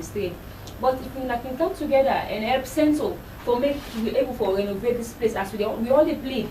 the stay. But if we can come together and help Central for make we able to renovate this place as we all dey plead.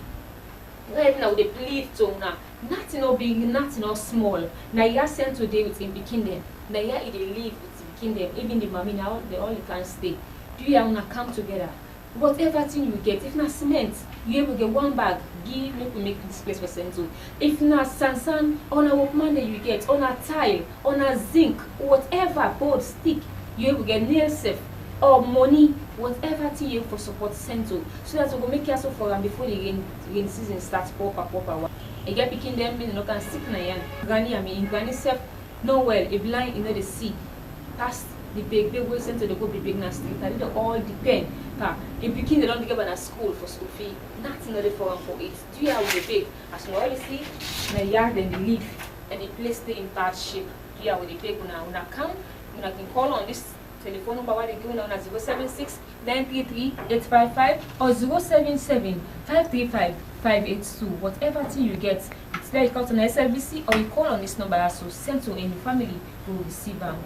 Right now they plead to now. Nothing no big, nothing no small. Now you are sent today with him picking them. Now you are live with picking them. Even the mommy now they all can stay. Do you wanna come together? Whatever thing you get, if not cement, you able to get one bag, give make this place for Central. If not sansan, on a workman that you get, on a tile, on a zinc, whatever board stick, you able to get nail safe or money, whatever thing you for support Central. So that we go make careful for them before the rain season starts proper. I get picking them in no can stick na yan. Granny self no well, a blind you know the sea. Past the big way Central they go be big na street. And they all depend. In picking they don't get a school for school fee. Nothing other for it. 2 hours a big. As you already see, na yard and the leaf and the place stay in bad shape. 2 hours a big when I come, when I can call on this telephone number what they give on 076 933 855 or 077 535 582. Whatever thing you get, it's there you call on SLBC or you call on this number also. Central and the family will receive them.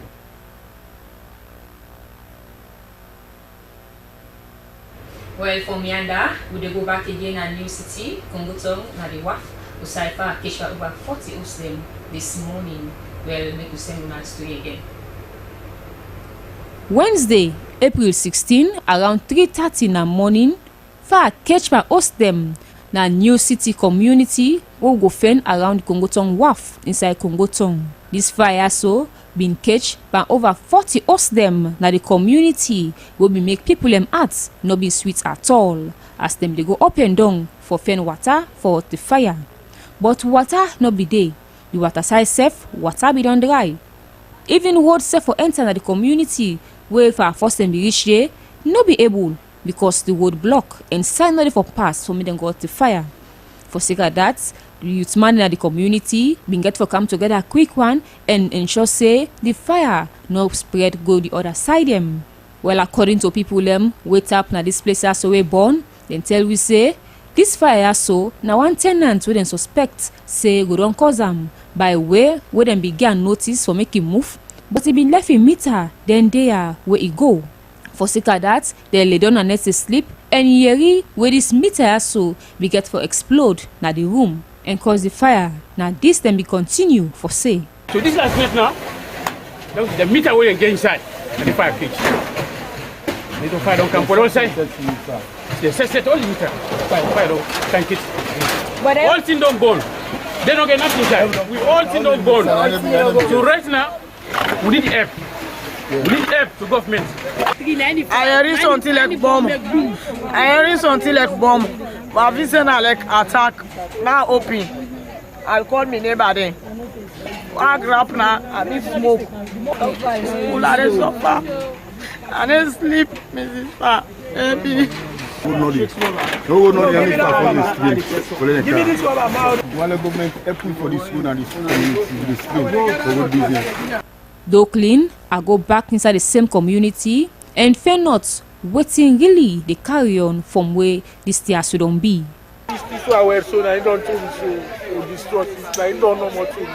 Well, from Yanda, we go back again at New City, Kongotong, na the WAF, Usaifa, Keshwa over 40 of them this morning. Well, make you send my story again. Wednesday, April 16, around 3:30 in the morning, far Keshwa host them na New City community who go fen around Kongotong WAF inside Kongotong. This fire so been catch by over 40 host them na the community will be make people them hearts no be sweet at all as them they go up and down for fen water for the fire. But water no be day. The water side safe, water be done dry. Even road safe for enter na the community where if our first them be reach there, no be able because the road block and sign not for pass for me then go out the fire. For sake of that, the youth man in the community been get for come together a quick one and ensure say the fire no spread go the other side them. Well, according to people them wait up na this place so we born, then tell we say this fire so now one tenant we then suspect say go don't cause them by way where them began notice for make him move, but he been left in meter then there where he go. For sake of that, they lay down and let sleep and yeri where this meter so we get for explode na the room and cause the fire. Now this then be continue for say. So this last night now, the meter will get inside and the fire pitch. The fire don't come for outside. They set all the meter. Fire don't tank it. All things don't burn. They don't get nothing inside. We all things don't burn. So right now, we need help. We need help to government. I hear something like bomb. I hear something like bomb. My vision like attack. Now open. I'll call me neighbor then. I grab now. I need smoke. School are suffer. I need sleep, Mrs. Pa. Baby. No, any part for this give me this one about one government help for this school and this for business. Though clean, I go back inside the same community and fear not waiting really they carry on from where this tears shouldn't be. This one where so I don't tell you so distrust. I don't know what to do.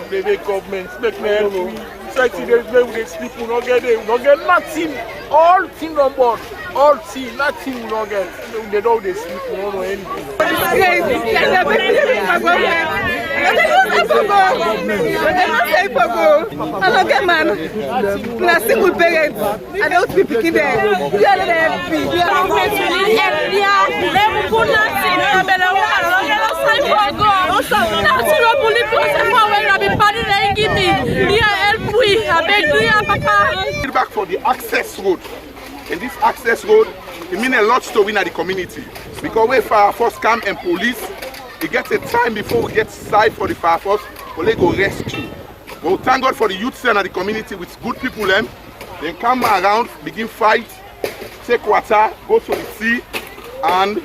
Baby government, make me help me. Society where we sleep, we don't get nothing. All things on board. All things, nothing we don't get. They don't sleep, we don't know anything. I don't get man. I'm a single parent. I don't be picking them. You are the MP. You are Back for the access road. And this access road, it means a lot to win at the community. Because when fire force come and police, it gets a time before we get side for the fire force, we go rescue. Well, thank God for the youth center and the community with good people then come around, begin fight, take water, go to the sea, and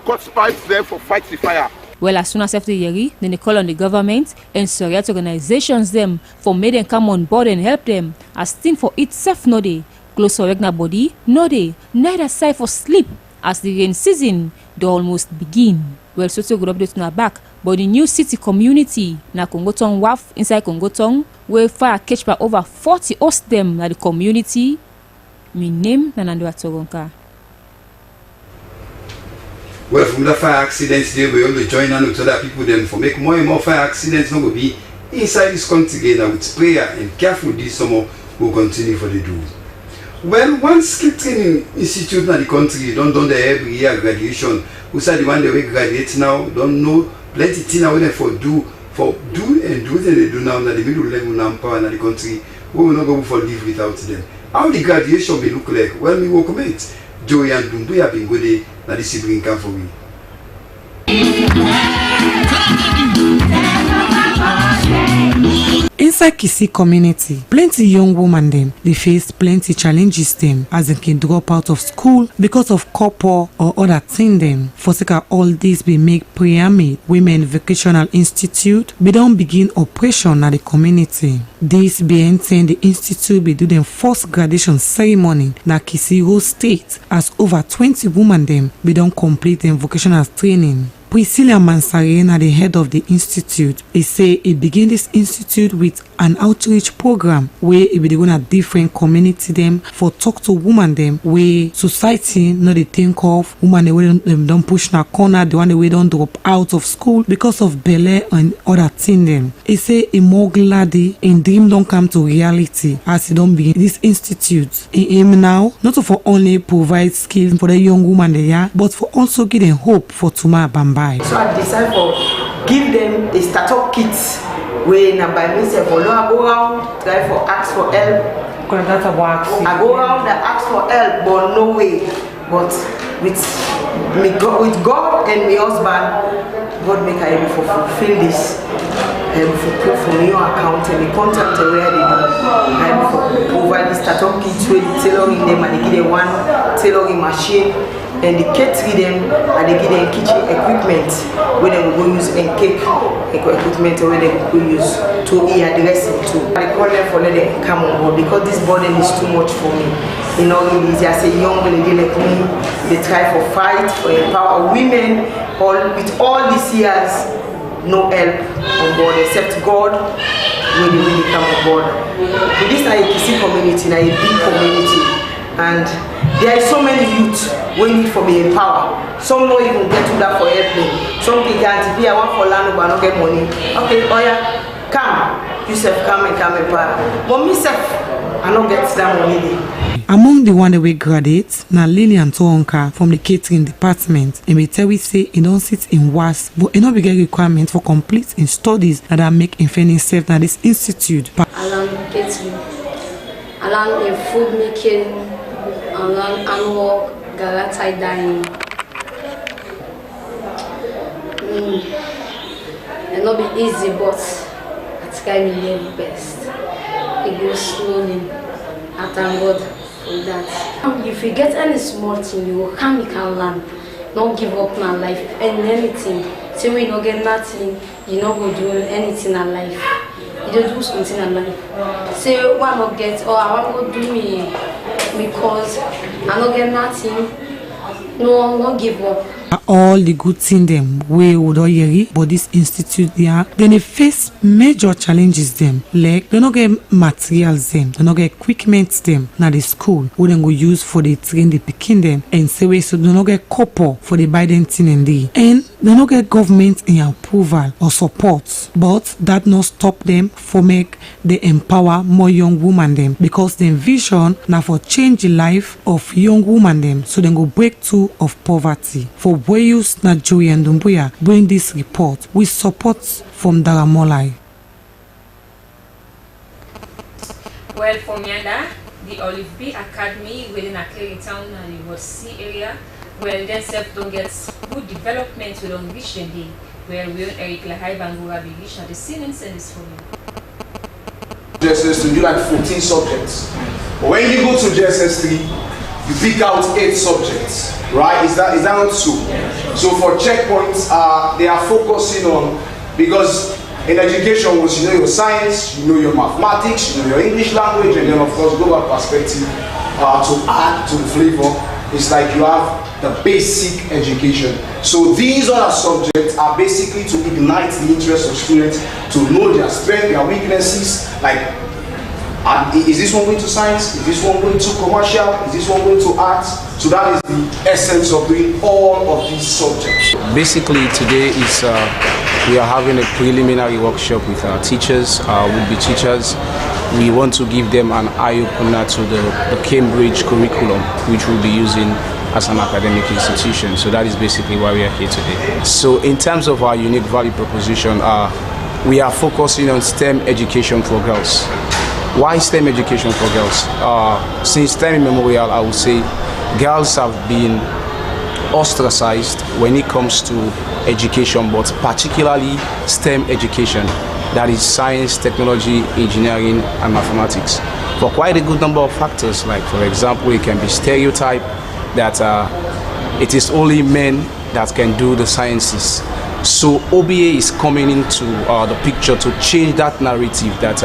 cut pipes there for fight the fire. Well, as soon as after Yeri, then they call on the government and surrogate organizations them for make them come on board and help them. As thing for itself no day, close for regular body no day, neither side for sleep as the rain season they almost begin. Well, so to go update on our back But the new city community na Kongotong Waf inside Kongotong, where fire catch by over 40 host them na the community. My name na Nando Atoronka. Well, from the fire accidents there, we only join on with other people then for make more and more fire accidents not will be inside this country again with prayer and careful this summer will continue for the do. Well, one skill training institute in the country don't done the every year graduation. Who said the one they will graduate now don't know plenty things now for do and they do now in the middle level now power in the country. We will not go for live without them. How the graduation will look like? Well, we welcome it. Joey and Dumbu have been good na this sibling camp for me. Inside Kisi community, plenty young women them they face plenty challenges them as they can drop out of school because of couple or other thing them. For sake of all this be make prayer made Women Vocational Institute be don't begin operation at the community. This be entering the institute be do them first graduation ceremony na Kisi Road State as over 20 women them be don't complete them vocational training. Priscilla Mansarena, the head of the institute, he say he began this institute with an outreach program where he be going at different community them for talk to women them where society not they think of women they don't push na corner, the one they don't drop out of school because of belly and other thing them. He say he more gladly in dream don't come to reality as he don't begin this institute. He aim now not to for only provide skills for the young woman they are, but for also give them hope for tomorrow Bamba. So I decided for give them a startup kit where now by myself I go around try for ask for help. I go around and ask for help but no way. But with God and my husband, God make I able to fulfill this. I able to put for me your account and the contact where they do. I able to provide the startup kits with the tailoring them and they give them one tailoring machine. And they catering them and they give them kitchen equipment where they will use and cake equipment where they will use to address it to. I call them for let them come on board because this burden is too much for me. You know, really easy. As a young lady like me, they try for fight, for empower women, all with all these years, no help on board except God when they really come on board. With this IAPC community, a big community, and there are so many youth we need for being empowered. Some don't even get to that for helping. Some people can't be I want for land but I don't get money. Okay, oh yeah, come. You self come and empower. But myself, I don't get that money. Among the one that we graduates, na Lillian Toronka from the catering department, and we tell we say he don't sit in WAS, but he don't get requirement for complete in studies that are make in fairness self na this institute. Around catering, around in food making. And work, gala tie dyeing. It not be easy, but it's kind of the best. It goes slowly. I thank God for that. If you get any small thing, you can learn. Don't give up on life and anything. So when you don't get nothing, you not go do anything in life. You don't do something in life. Say why not get or I want to do me. Because I don't get nothing, no one won't give up. All the good things them we would all hear, but this institute there, then they face major challenges them. Like they don't get materials them, they don't get equipment them. Now the school we then go use for the train the picking them and say we so they don't get couple for the buy them thing and they don't get government in approval or support. But that not stop them for make they empower more young women them because the vision now for change the life of young women them so they go break through of poverty. For Boyus na Joey and Dumbuya bring this report with support from Daramolai. Well, for Mianda, the Olive B Academy within a Freetown and the West Sea area, where then self don't get good development, we don't reach the day where we own Eric Lahai Bangura be reached at the ceiling service for me. JSS to do like 14 subjects. But when you go to JSS 3, you pick out 8 subjects, right? Is that not so? So for checkpoints, they are focusing on, because in education, once you know your science, you know your mathematics, you know your English language, and then of course global perspective to add to the flavor. It's like you have the basic education. So these other subjects are basically to ignite the interest of students to know their strengths, their weaknesses, like is this one going to science? Is this one going to commercial? Is this one going to arts? So that is the essence of doing all of these subjects. Basically today is we are having a preliminary workshop with our teachers, would-be teachers. We want to give them an eye-opener to the Cambridge curriculum, which we'll be using as an academic institution. So that is basically why we are here today. So in terms of our unique value proposition, we are focusing on STEM education for girls. Why STEM education for girls? Since time immemorial, I would say girls have been ostracized when it comes to education, but particularly STEM education, that is science, technology, engineering, and mathematics, for quite a good number of factors. Like, for example, it can be stereotype that it is only men that can do the sciences. So OBA is coming into the picture to change that narrative that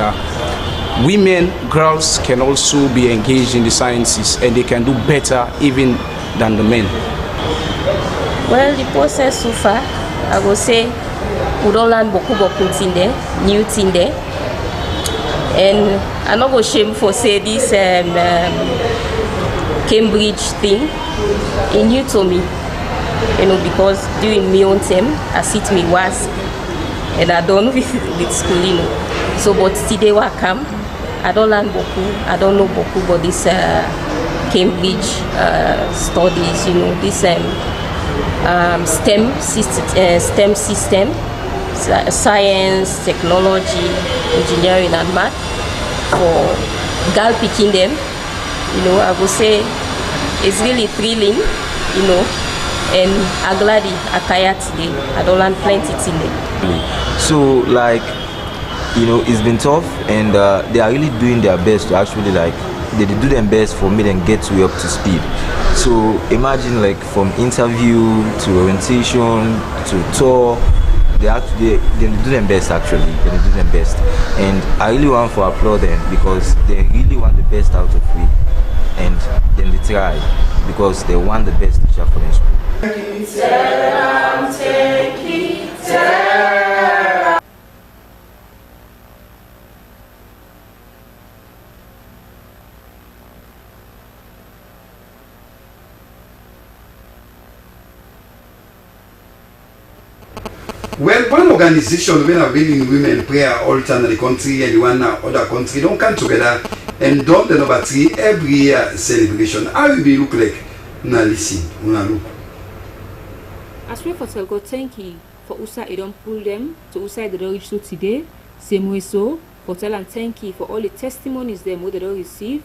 women, girls can also be engaged in the sciences and they can do better even than the men. Well, the process so far, I will say we don't learn beaucoup thing there, new thing there. And I'm not ashamed for say this Cambridge thing is new to me, you know, because during my own term, I sit me WASP and I don't with school, you know. So, but today I come, I don't learn beaucoup, I don't know beaucoup about this Cambridge studies, you know, this STEM system, science, technology, engineering and math, for girl picking them, you know. I would say it's really thrilling, you know, and I'm glad I tired today. I don't learn plenty today. So like, you know, it's been tough, and they are really doing their best to actually like, they do their best for me and get you up to speed. So imagine like from interview to orientation to tour, they do their best actually. They do their best, and I really want to applaud them because they really want the best out of me, and then they try because they want the best teacher for their school. Well, one organization when are willing women prayer altar in the country and the one other country don't come together and done the number 3 every year celebration. How will be look like? Now listen, look. As we for tell God thank you for USA it don't pull them to USA the reach to today. Same way so for tell and thank you for all the testimonies them what they don't receive.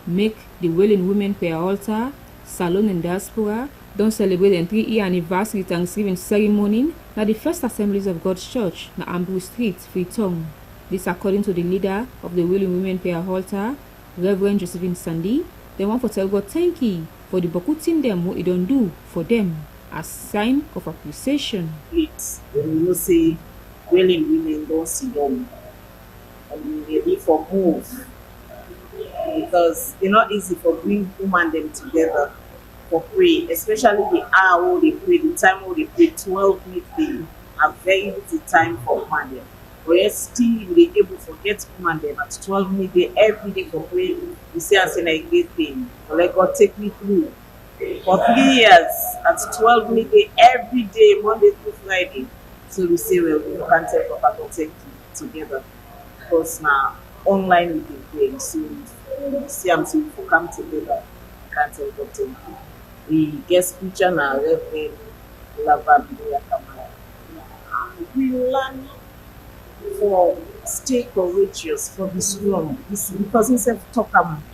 Make the willing women prayer altar, salon and diaspora. Don't celebrate the 3-year anniversary Thanksgiving ceremony na the First Assemblies of God's Church na Ambrose Street, Freetown. This according to the leader of the Willing Women Prayer Altar, Reverend Josephine Sandy. They want to tell God thank you for the bokutin them what it don't do for them as sign of appreciation. It's when you say willing women don't see them and they need for move because it's not easy for bring women them together for pray, especially the hour they pray, the time when they pray 12 midday, a very busy time for women them. But yet still they able to get women them at 12 midday every day for pray. You see us in a great thing. But let God take me through. For 3 years at 12 midday every day, Monday through Friday. So we say well we can't tell Papa to take together. Because now online we can pray. So you see I'm saying we come together, we can't tell God thank you. We guest speaker now, Reverend Lavabia Kamara. We learn for stay courageous for this room. Because instead of talk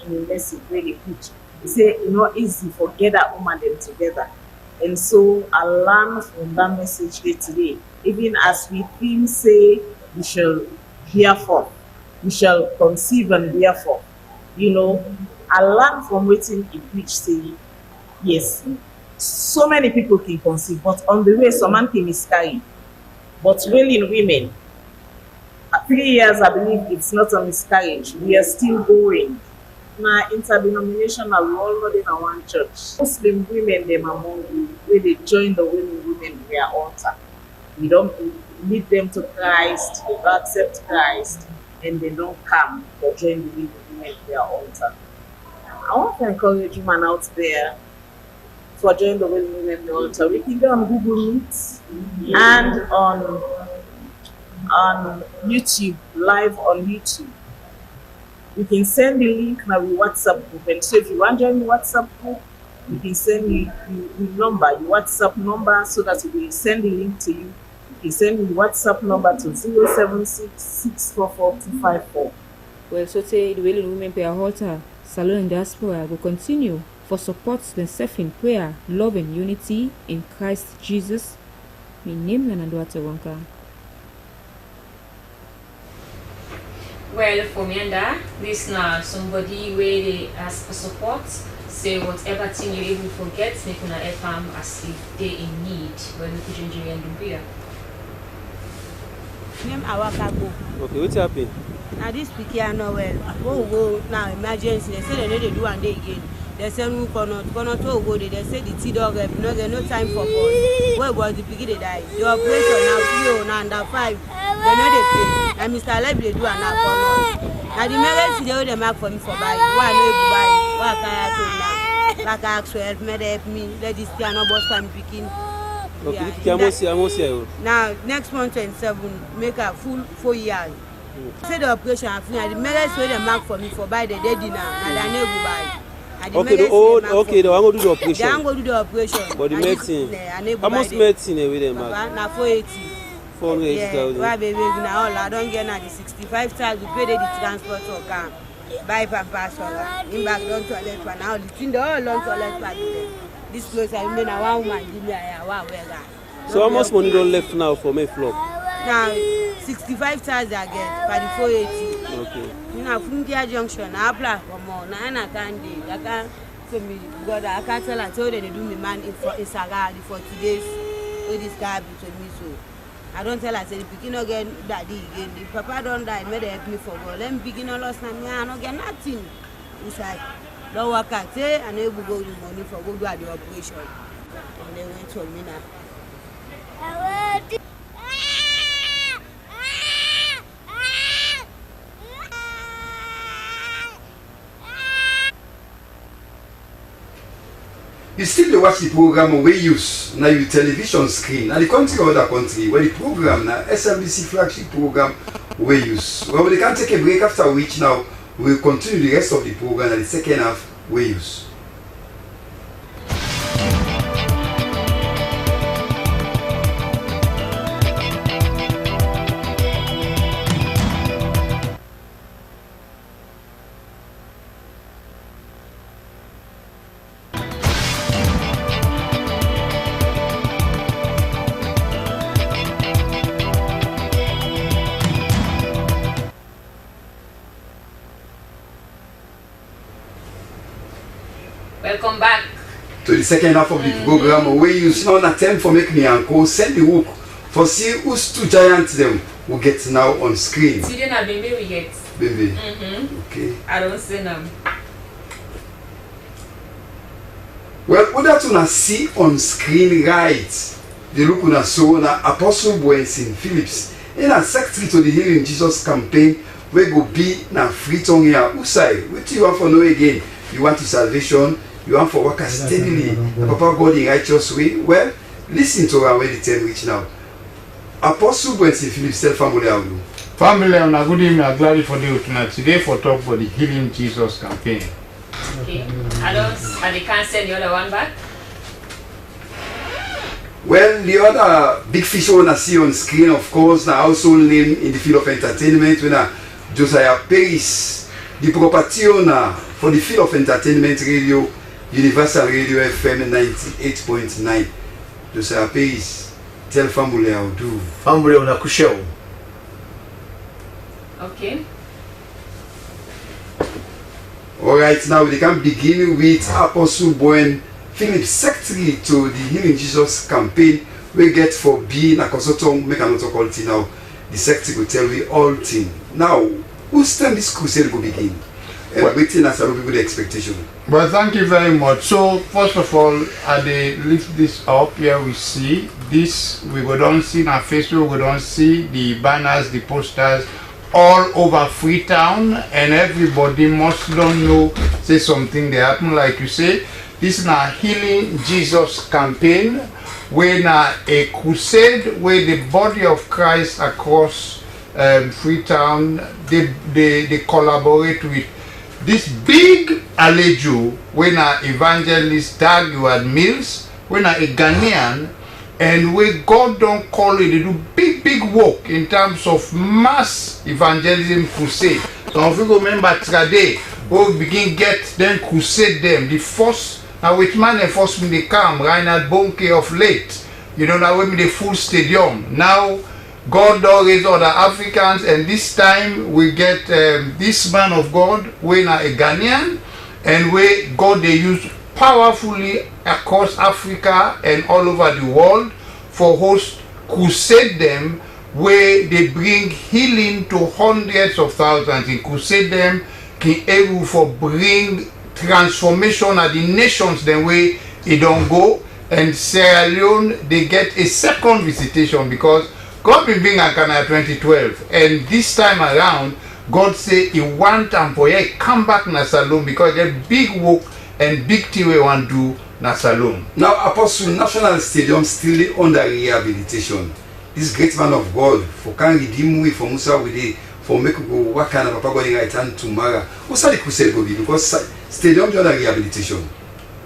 in a message where they preach, he say it's not easy for get that woman them together. And so I learned from that message here today. Even as we think say we shall bear forth, we shall conceive and bear forth. You know, I learned from waiting in preach say yes, so many people can conceive, but on the way, some man can miscarry. But willing women, 3 years, I believe it's not a miscarriage. We are still going. na interdenominational, we all know in one church. Muslim women, them among you, where they join the women their altar. We don't lead them to Christ, they accept Christ, and they don't come or join the women their altar. I want to encourage women out there for joining the women their altar. We can go on Google Meet and on YouTube, live on YouTube. You can send the link now with WhatsApp group. And so if you want to join the WhatsApp group, you can send your WhatsApp number so that we will send the link to you. You can send the WhatsApp number to 076-644-254. Well, so say the Wailing Women Prayer Altar, Salon and Diaspora will continue for support themselves in prayer, love and unity in Christ Jesus. My name is Nanandwate Wanka. Well, for me and that, this now somebody where they ask for support, say whatever thing you even forget, they can help them as if they in need when we could enjoy and do beer. Name Awakago. Okay, what's happening? Now this week here no well. Go now emergency. They say they need to do one day again. They say no cannot go. They say the T-dog no get no time for boss. Where was the piggy they die? The operation now 3 now under 5. They know they pay. And Mr. Leb they do an cannot. Now the emergency they will mark for me for buy. Why no buy? Why can I do now? Like I ask for help me. Let this thing no boss time picking. Okay, yeah, now next month 27 make a full 4 years. Say the operation I finish. The emergency they mark for me for buy the dead dinner. And I never buy. Okay, they want to do the operation. They want to do the operation. But the medicine, how much medicine with them? Now 480. 480,000. Why baby now all I don't get now the 65,000 we pay the transport for car. Buy pampers for her. In back down toilet for now. Between the whole long toilet for this place I mean a one woman give me a wow. So how much money don't left now for me flop? Now 65,000 I get for the 480. Okay. You know, from the junction, I apply for more. Now I can't do. I can't tell me God. I can't tell. I told them they do me man in Saga for 2 days. All this guy between me so. I don't tell her. I say the beginner again, daddy again. The papa don't die. May they help me for God. Let me beginner lost now. Me I don't get nothing. It's like don't work out. Say I never go the money for go do the operation. And they went to me now. You still watch the program we use na your television screen na the country or other country where the program na Slbc flagship program we use. Well, we can take a break after which now we will continue the rest of the program and the second half we use. Welcome back to the second half of the program. We use now an attempt for make me and co send the hook for see who's two giants them will get now on screen. Today na baby we get. Baby. Okay. I don't see them. Well, what that una see on screen right? The look una so na Apostle Boensin Phillips in a secretary to the Healing Jesus campaign we go be na Freetown here. Who say? What you want for know again? You want to salvation? You want for work steadily, Papa God in righteous way? Well, listen to our way the time reach now. Apostle Boensin Phillips, tell family how you. Family, I'm good evening. I'm glad for you tonight. Today for talk for the Healing Jesus campaign. Okay. And they can't send the other one back? Well, the other big fish I want to see on screen, of course, now household name in the field of entertainment, when Josiah Paris, the property owner for the field of entertainment radio, Universal Radio FM 98.9. Josiah Paris, tell family how do. Family on a cushion. Okay. Alright, now we can begin with Apostle Boen Phillips, secretary to the Healing Jesus campaign. We get for being a consultant, make another call now. The secretary will tell me all things. Now, whose time this crusade will begin? waiting as a people expectation. Well, thank you very much. So, first of all, I lift this up here. We see this. We go down see our Facebook. We don't see the banners, the posters, all over Freetown, and everybody must don't know. Say something they happen, like you say. This is a Healing Jesus campaign, where now a crusade where the body of Christ across Freetown they collaborate with this big alejo when a evangelist Dagwood Mills, when a Ghanaian, and where God don't call it, they do big work in terms of mass evangelism crusade. So if you remember today, we begin get them crusade them. The first now which man the first when they come, Reinhard Bonke of late, you know now when the full stadium. Now God does raise other Africans, and this time we get this man of God, when a Ghanaian, and where God they use powerfully across Africa and all over the world for host crusade them, where they bring healing to hundreds of thousands. In crusade them can able for bring transformation at the nations the way it don't go. And Sierra Leone they get a second visitation because God been bring Akana 2012, and this time around God say he want them for you come back na Salome because they big work and big thing we want to do na Salome. Now Apostle, National Stadium still under rehabilitation. This great man of God for can redeem we for Musa with it for make go what kind of papa going right hand tomorrow. What's the crusade go be because stadium under rehabilitation.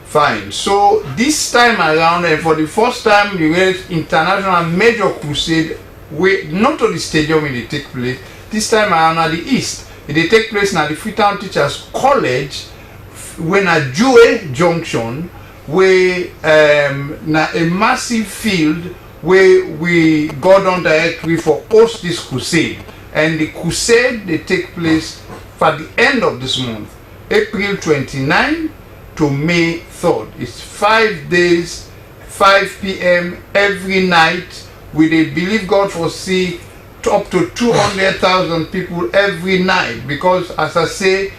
Fine. So this time around, and for the first time, you get international major crusade where not only stadium it take place. This time around at the east, it take place at the Freetown Teachers College, when at Joe Junction, where na a massive field where we go down directly for host this crusade, and the crusade they take place for the end of this month, April 29 to May 3rd. It's 5 days, 5 p.m. every night. We they believe God for see up to 200,000 people every night, because as I say,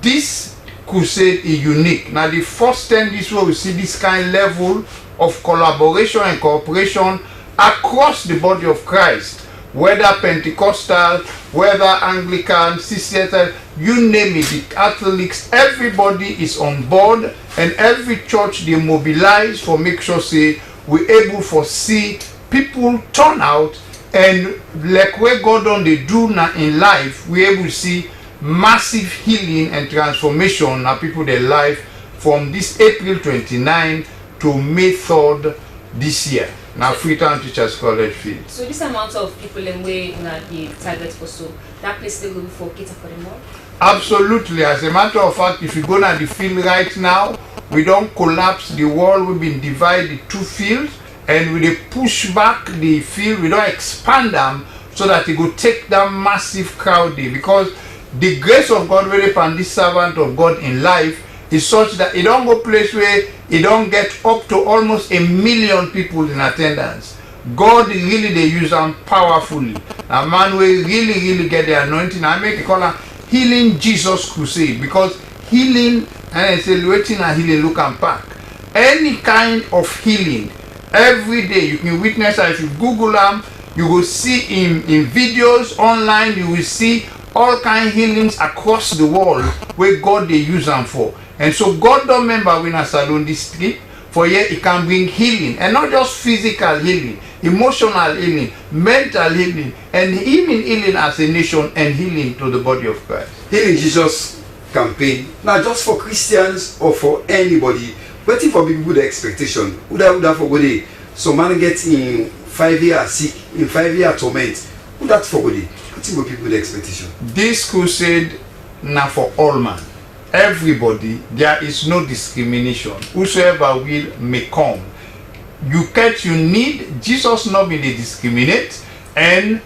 this crusade is unique. Now the first time this way we see this kind of level of collaboration and cooperation across the body of Christ, whether Pentecostal, whether Anglican, CCS, you name it, the Catholics, everybody is on board, and every church they mobilize for make sure say we able for see people turn out, and like where God on they do now in life, we able to see massive healing and transformation now people their life from this April 29 to May 3rd this year. Now Freetown Teachers College field. So this amount of people in way the target for so that place still will be for cater for them all? Absolutely. As a matter of fact, if you go to the field right now, we don't collapse the wall. We've been divided two fields, and we push back the field. We don't expand them so that it will take down massive crowd there, because the grace of God really upon this servant of God in life is such that it don't go place where it don't get up to almost 1 million people in attendance. God really they use them powerfully. A man will really get the anointing. I make it call a Healing Jesus Crusade, because healing, and I say waiting and healing look and pack. Any kind of healing every day you can witness. If you Google them, you will see in videos online, you will see all kind of healings across the world where God they use them for. And so God don't remember when I salon this trip for here it can bring healing, and not just physical healing, emotional healing, mental healing, and even healing as a nation, and healing to the body of Christ. Healing Jesus campaign, not just for Christians or for anybody, waiting for people with expectation. Would that for good? So man gets in 5 years sick, in 5 years torment. Would that for good? Waiting for people with expectation. This crusade now for all man. Everybody, there is no discrimination. Whosoever will may come. You catch you need Jesus not be discriminate, and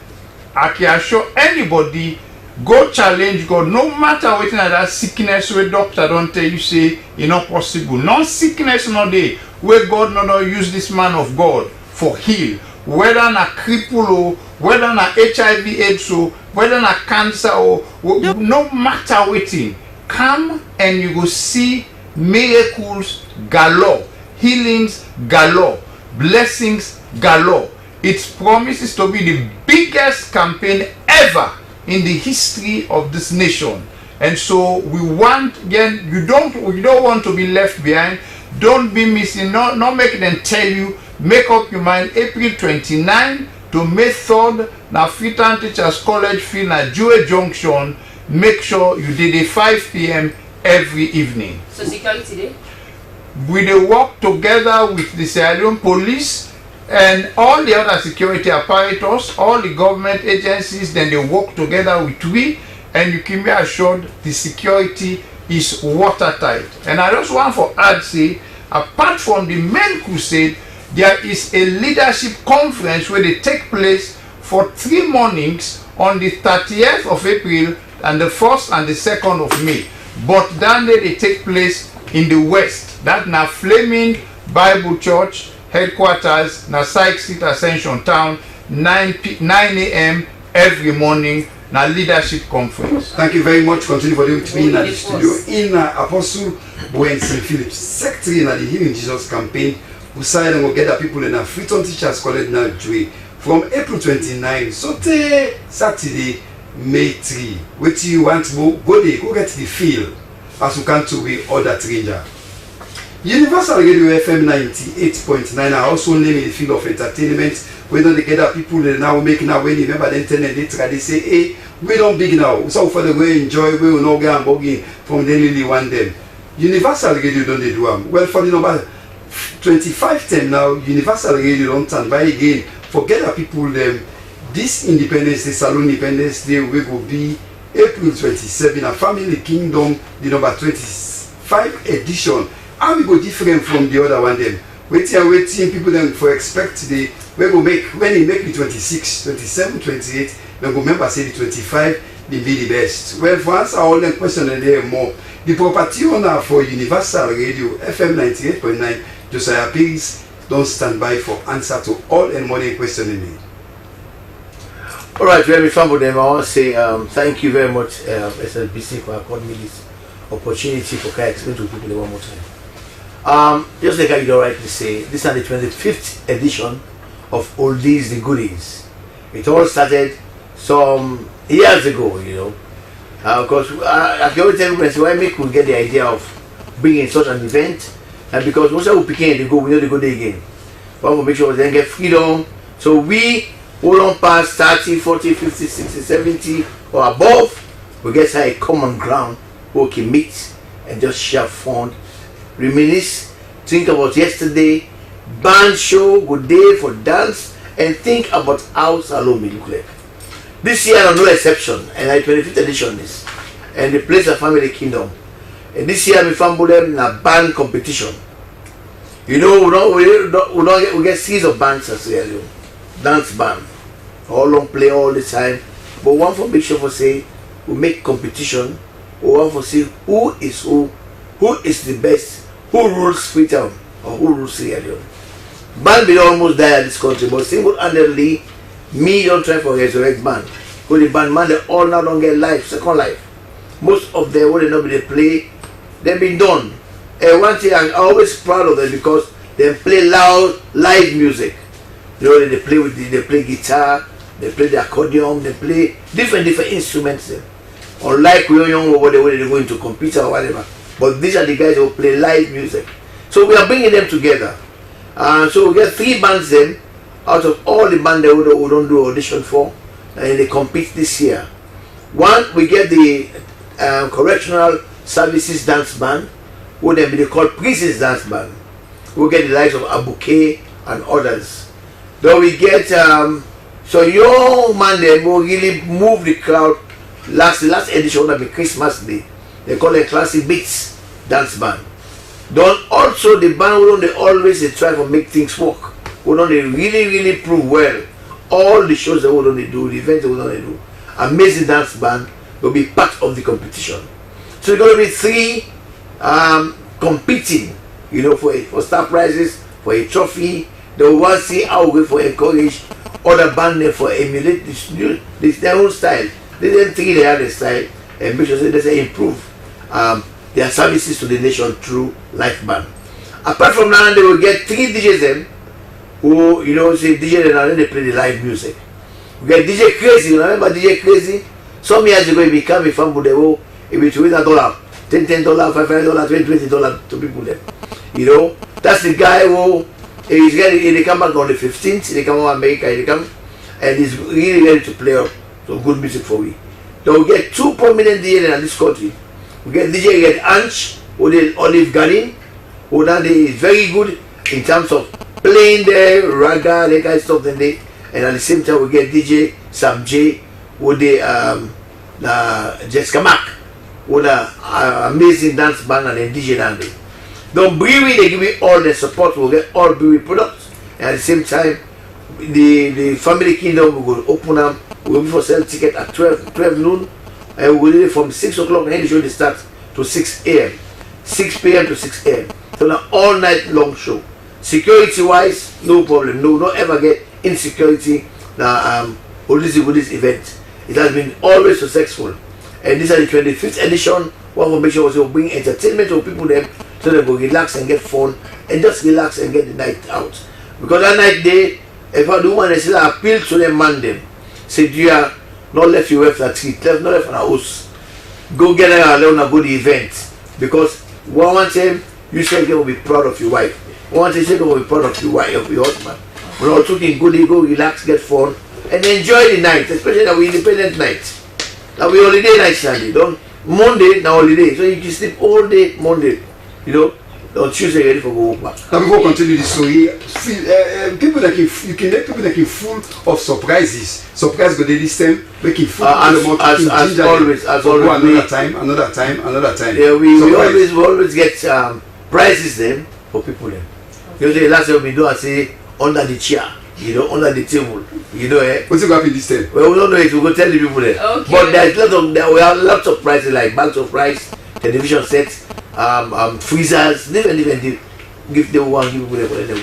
I can assure anybody go challenge God, no matter what that sickness where doctor don't tell you say it's not possible. No sickness no day where God not use this man of God for heal. Whether na cripple or whether na HIV AIDS or whether na cancer or no matter what, come and you go see miracles galore, healings galore, blessings galore. It promises to be the biggest campaign ever in the history of this nation. And so we want, again, we don't want to be left behind. Don't be missing, not make them tell you, make up your mind. April 29 to May 3rd, now Freetown Teachers College Field, na Jewel Junction. Make sure you did a 5 p.m. every evening. So security day? We dey work together with the Sierra Leone Police and all the other security apparatus, all the government agencies, then they work together with we, and you can be assured the security is watertight. And I just want to add, say, apart from the main crusade, there is a leadership conference where they take place for 3 mornings on the 30th of April and the 1st and the 2nd of May. But then they take place in the west. That na Flaming Bible Church headquarters, na Sykes Street, Ascension Town, 9 a.m. every morning, na leadership conference. Thank you very much. Continue for the in the studio in Apostle Bowen St. Philip, secretary in the Healing Jesus campaign. We sign and we get the people in a Freetown Teachers College now from April 29 so till Saturday May 3. What you want to go there, go get the feel as you can to we other stranger. Universal Radio FM 98.9 are also naming the field of entertainment. We don't get people that now making our way. Remember the internet, they try to say, hey, we don't big now. So for the way enjoy, we will not get and bugging from the really one them. Universal Radio don't they do them. Well, for the number 2510 now, Universal Radio don't stand by again. Forget the people them. This Independence Day, Salon Independence Day, we will be April 27, a Family Kingdom, the number 25 edition. How we go different from the other one them? Waiting, people then for expect the we go make when they make the 26, 27, 28, then go remember say the 25, they be the best. Well, for us, all the question and there more. The property owner for Universal Radio FM 98.9, Josiah Pires, don't stand by for answer to all and more questioning me. All right, very fun with them. I want to say thank you very much, Slbc, for according me this opportunity for can explain to people one more time. Just like you rightly say, this is the 25th edition of Oldies the Goodies. It all started some years ago, you know. Because I can always tell everybody, why make we get the idea of bringing such an event? And because once we begin to go, we know they go there again. We want to make sure we then get freedom. So we hold on past 30, 40, 50, 60, 70 or above, we get a common ground where we can meet and just share fun, reminisce, think about yesterday, band show, good day for dance, and think about how Salome look like. This year no exception, and the 25th edition is, and the place of Family Kingdom. And this year we found them in a band competition. You know, we get series of bands as well, dance band, all long play all the time. But one for make sure for say we make competition, or one for say who is the best, who rules Freetown or who rules Sierra Leone. Band will almost die in this country, but single-handedly, me don't try for resurrect band. Because the band man they all now don't get life, second life. Most of them what they know they play, they've been done. And one thing I'm always proud of them because they play loud live music. You know they play guitar, they play the accordion, they play different instruments. Unlike we young over the way they go into computer or whatever. But these are the guys who play live music. So we are bringing them together. So we get 3 bands then out of all the bands that we don't do audition for, and they compete this year. One, we get the Correctional Services Dance Band, who then be called Prisons Dance Band. We get the likes of Abuke and others. Then we get so young man they will really move the crowd. The last edition will be Christmas Day. They call it Classic Beats Dance Band. Then also the band will they always try to make things work. We don't really prove well. All the shows that we don't do, the events that we don't do. Amazing Dance Band will be part of the competition. So it's going to be 3 competing, you know, for star prizes, for a trophy. They will want to see how we for encourage other bands for emulate this their own style. They didn't think they had a style and make sure they say improve. their services to the nation through live band. Apart from that, they will get 3 DJs them who, you know, say DJ and then they play the live music. We get DJ Crazy, you remember DJ Crazy? Some years ago he became a fan, but they will between $10, $5, $20 to people there. You know, that's the guy who he come back on the 15th, he come to America, he come and he's really ready to play some good music for we. So we get 2 prominent DJs in this country. We get DJ Red Anch, who did Olive Garden, who now is very good in terms of playing the raga, that kind of stuff, and at the same time we get DJ Sam J, who did Jessica Mack, with an amazing dance band and then DJ Nandi. Don't Brewery, they give me all the support, we'll get all brewery products, and at the same time the Family Kingdom we will open up, we'll be for sale ticket at 12 noon, and we'll do it from 6 o'clock and the show starts to 6 a.m. 6 p.m. to 6 a.m. So now all night long show. Security wise, no problem, no ever get insecurity now with this event. It has been always successful. And this is the 25th edition. One will make sure we bring entertainment to people them so they go relax and get fun and just relax and get the night out. Because that night day, if I do want to still appeal to them, man them, say you are not left your wife at street, not left on a house. Go get alone a good event. Because one time you say you will be proud of your wife. One time you say you will be proud of your wife, of your husband. We're all talking good, go relax, get fun, and enjoy the night, especially that we independent night. Now we holiday night Sunday, don't Monday now holiday, so you can sleep all day Monday, you know. On Tuesday ready for go back. Now before we continue the story, people that you can make people that are full of surprises. Surprise go this time, make it full as always. Another time. Yeah, we always get prizes then for people then. You know, the last time we do I say under the chair, you know, under the table, you know. What's going to happen this time? Well, we don't know it. We go tell the people there. Okay. But we have lots of prizes like bags of rice, television sets, freezers. Never give them one, give them whatever.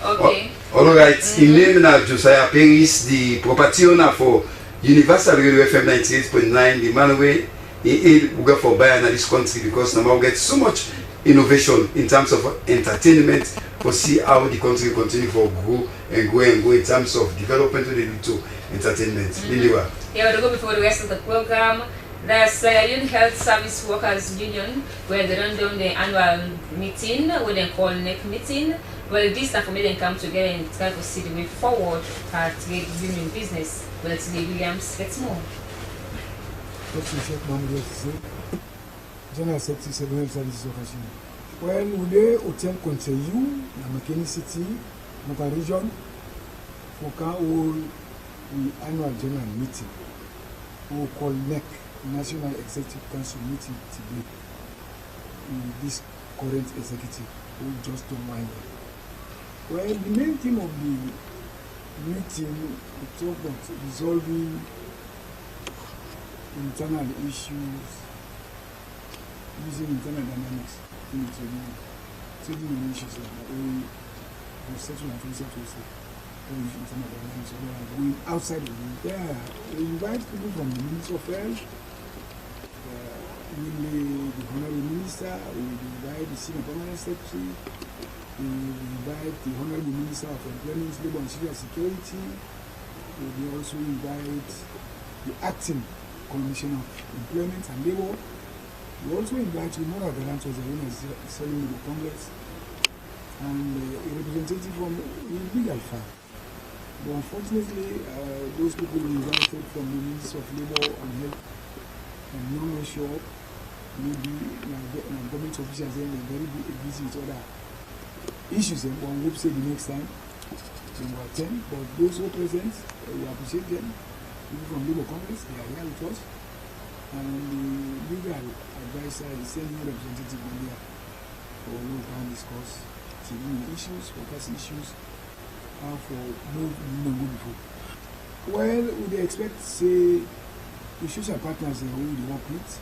Okay. All right. In name of Josiah Paris, the property owner for Universal Radio FM 98.9, the man away we go for buying in this country because now we get so much innovation in terms of entertainment for see how the country continue for grow in terms of development to the little entertainment. Yeah, we'll go before the rest of the program. The Sierra Leone Health Service Workers Union, where they run down the annual meeting, where they call next meeting. Well, this time for me they come together and try to see the way forward at trade union business. Well, today Williams gets more. General Secretary Sierra Services Workers Union. Well, we hotel continue na Makeni City, Moka region, for our annual general meeting. We call NEC, National Executive Council meeting today. This current executive who just don't wind up. Well, the main theme of the meeting we talk about resolving internal issues using internal dynamics in trading the issues that we settle and internal dynamics going outside of it. Yeah, we invite people from the Ministry of Health, the Honorable Minister, we invite the Senior Permanent Secretary, we invite the Honorable Minister of Employment, Labour and Social Security, we also invite the Acting Commissioner of Employment and Labour. We also invite Mora Galantos, the owner of the Sierra Leone Congress, and a representative from the legal firm. But unfortunately, those people were invited from the Ministry of Labour and Health and not sure maybe government officials are very busy with other issues. And one hope say the next time they will attend. But those who are present, we appreciate them. People from Labour Congress, they are here with us. And the legal advisor is sending representative here for we can discuss civil issues, workers' issues, how for move before. Well, would they expect say the social partners who we work with,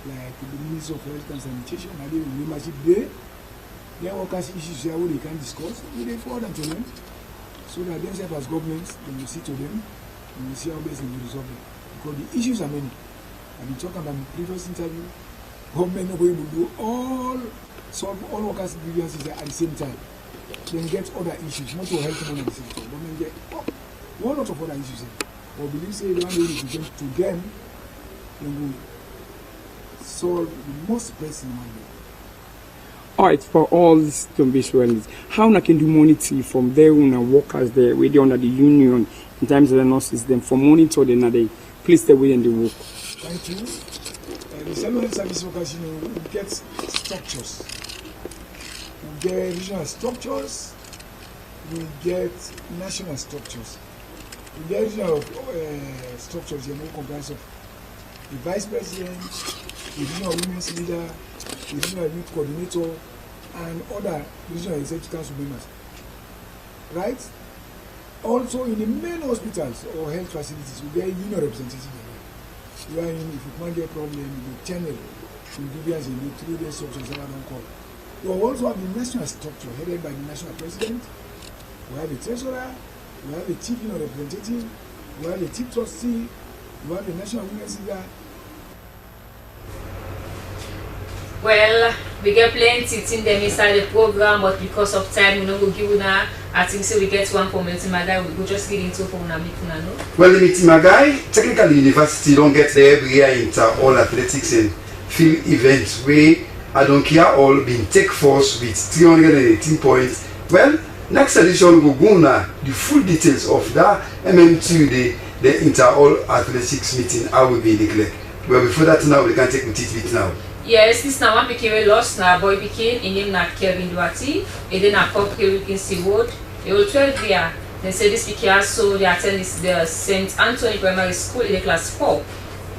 like the Ministry of Health and Sanitation, and the membership there, their workers' issues here who they can discuss, we they forward them to them, so that themselves as governments, they will see to them, and we see how best they will resolve them. Because the issues are many. I've been talking about the previous interview, government not able to do solve all workers' grievances at the same time. Then get other issues, not to help them at the same time. Government get one lot of other issues. Or believe say the one way to get to them, they will solve the most pressing one. Alright, for all these Tombes rallies, how can do monitor from their own workers there, where they under the union in terms of the nurses, them for monitor them and they place the way and they work? Thank you. The Salone service workers, we get structures. We get regional structures. We get national structures. We get regional structures here, comprised of the vice president, the regional women's leader, the regional youth coordinator, and other regional executive council members. Right? Also, in the main hospitals or health facilities, we get union representatives. Where if you can't get a problem, you channel to DBS and through their structures that I don't call. We also have the national structure headed by the national president. We have a treasurer, we have a chief union representative, we have a chief trustee, we have a national women's leader. Well, we get plenty in them inside the program, but because of time, we don't go give now. I think so we get one for Milton Magai, we go just get into for una meeting no. Well, the Milton Magai, technically university don't get there every year into all athletics and field events where I don't care all being take force with 318 points. Well, next edition we go now the full details of that MM2 the inter all athletics meeting I will be declared. Well, before that now we can take the tidbit now. Yes, this now one became lost now boy became in him not Kevin Duati, and then a couple in Seawood. They will 12 there. They say this became so they attend the St. Anthony Primary School in the class 4.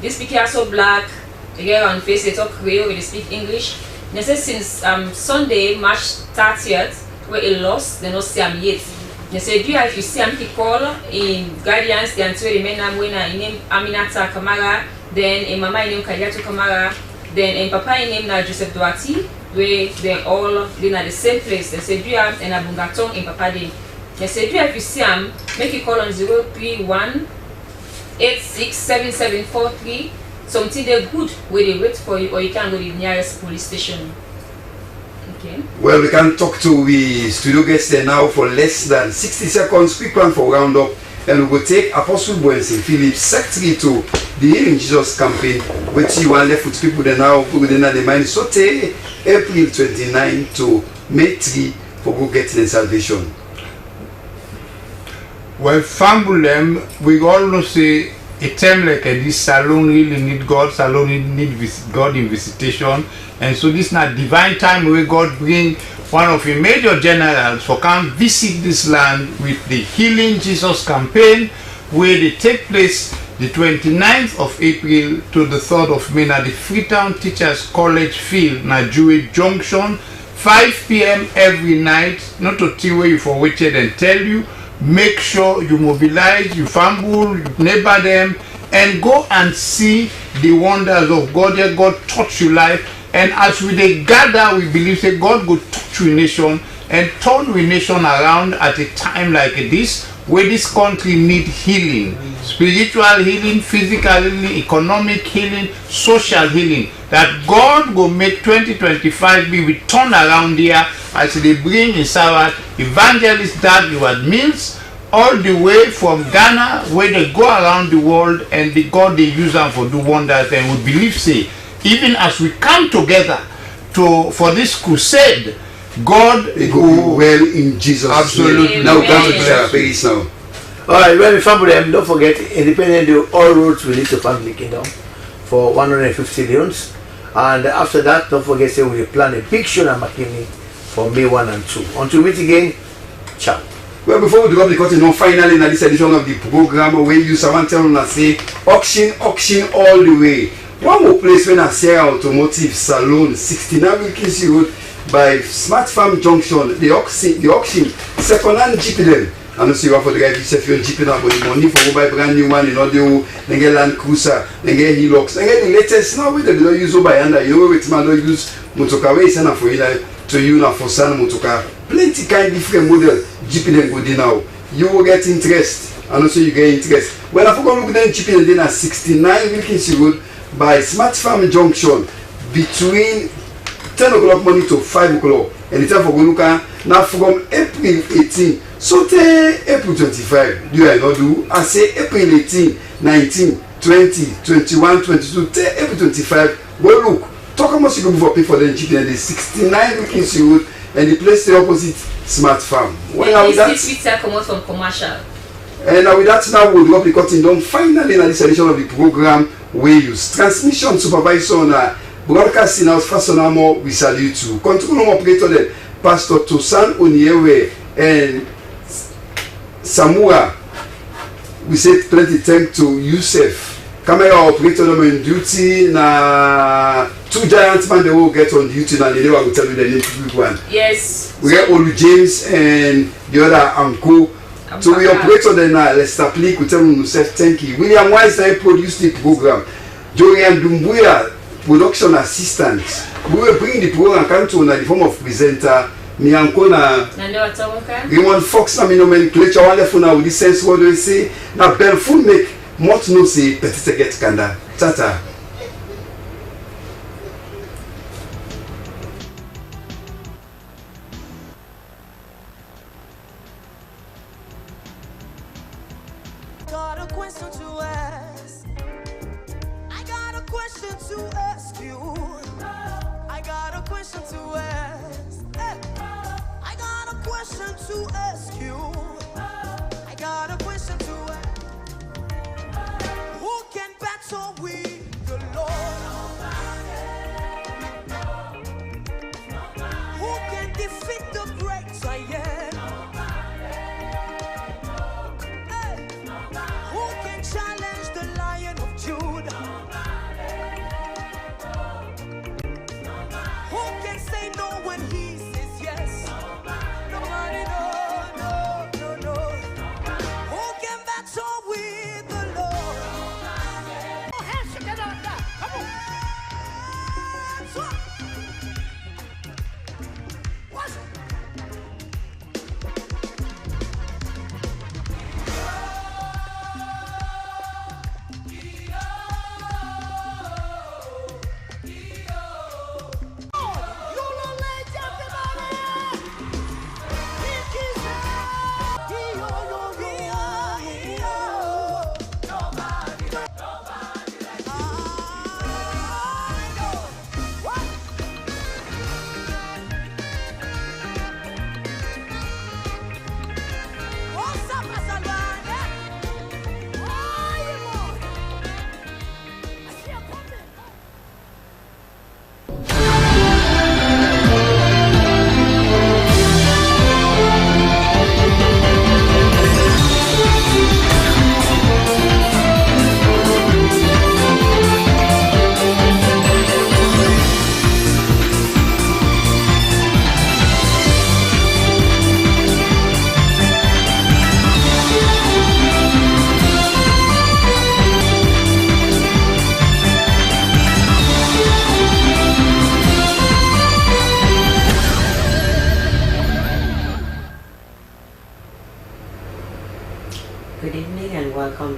This became so black, they get on face, they talk Creole, they speak English. They say since Sunday, March 30th, where he lost, they don't see him yet. They say, do you have you see him call in guardians, they answer the men and winner in name Aminata Kamara, then in Mama in name Kadiatu Kamara. Then in Papa in name na Joseph Duati, where they all in at the same place. They say do you have an Abungatong in Papa Day. They say do you have you see them, make a call on 031-867743. Something they're good where they wait for you, or you can go to the nearest police station. Okay. Well, we can talk to the studio guests there now for less than 60 seconds. Quick one for roundup. And we will take Apostle Boenson Phillips, Secretary to the Healing Jesus campaign, which you are left with people that now put in the mind. So take April 29 to May 3 for go get the salvation. Well, Fambulem, we all say a time like this salon really need God, salon need God in visitation. And so this is not divine time where God bring one of the major generals for come visit this land with the Healing Jesus campaign, where they take place the 29th of April to the 3rd of May at the Freetown Teachers College Field, Najue Junction, 5 p.m. every night. Not to tell where you for waited and tell you, make sure you mobilize, you fumble, you neighbor them, and go and see the wonders of God. There God touch your life. And as we they gather, we believe that God will touch your nation and turn your nation around at a time like this, where this country need healing, spiritual healing, physical healing, economic healing, social healing. That God will make 2025 be we turn around here as they bring in Sarah evangelist Dad Reward Mills all the way from Ghana, where they go around the world and the God they use them for do wonders. And we believe say, even as we come together for this crusade, God will well in Jesus. Absolutely. Now come to share face now. Alright, when we family them, don't forget independent all roads will lead to family kingdom for 150 leons. And after that, don't forget say we plan a big show at McKinney for May 1 and 2. Until we meet again, ciao. Well, before we drop the curtain, finally in this edition of the program, where you someone tell us say auction all the way. One more place when I Sierra Automotive Salon, 69 Wilkins Road by Smart Farm Junction, the auction, second-hand Jeep them. I don't see you for the guy if you're Jeep them, but the money for go buy brand new one in audio, then get Land Cruiser, then get Hilux, then get the latest now with the don't use by under you with man don't use motocar way send for you to you now for San motocar. Plenty kind different model Jeep them go now. You will get interest, and also you get interest. When I forgot look then Jeep them at 69 Wilkins Road by Smart Farm Junction, between 10 o'clock morning to 5 o'clock. And the time for Goluka now from April 18 so till April 25. Do I not do? I say April 18, 19, 20, 21, 22 till April 25. Go look. Talk about you go for pay for the children. The 69 weekends you and the place the opposite Smart Farm. When are we that? Come out from commercial. And with that now we'll drop the cutting down finally in this edition of the program we use transmission supervisor on broadcasting house Fasonamo. We salute you. Control room operator then Pastor Tosan Oniewe and Samura. We say plenty thanks to Yusuf. Camera operator on duty na two giant man they will get on duty and they will tell you the name quick one. Yes. We get Olu James and the other uncle. So we operate on the Lester Plick, we tell him thank you. William Wise produced the program. Jorian Dumbuya, production assistant. We will bring the program come to in the form of presenter. Mi ankona Raymond Fox na mi nomenclature one left na with the sense what do say na Belfun make mot no say petite get kanda. Tata.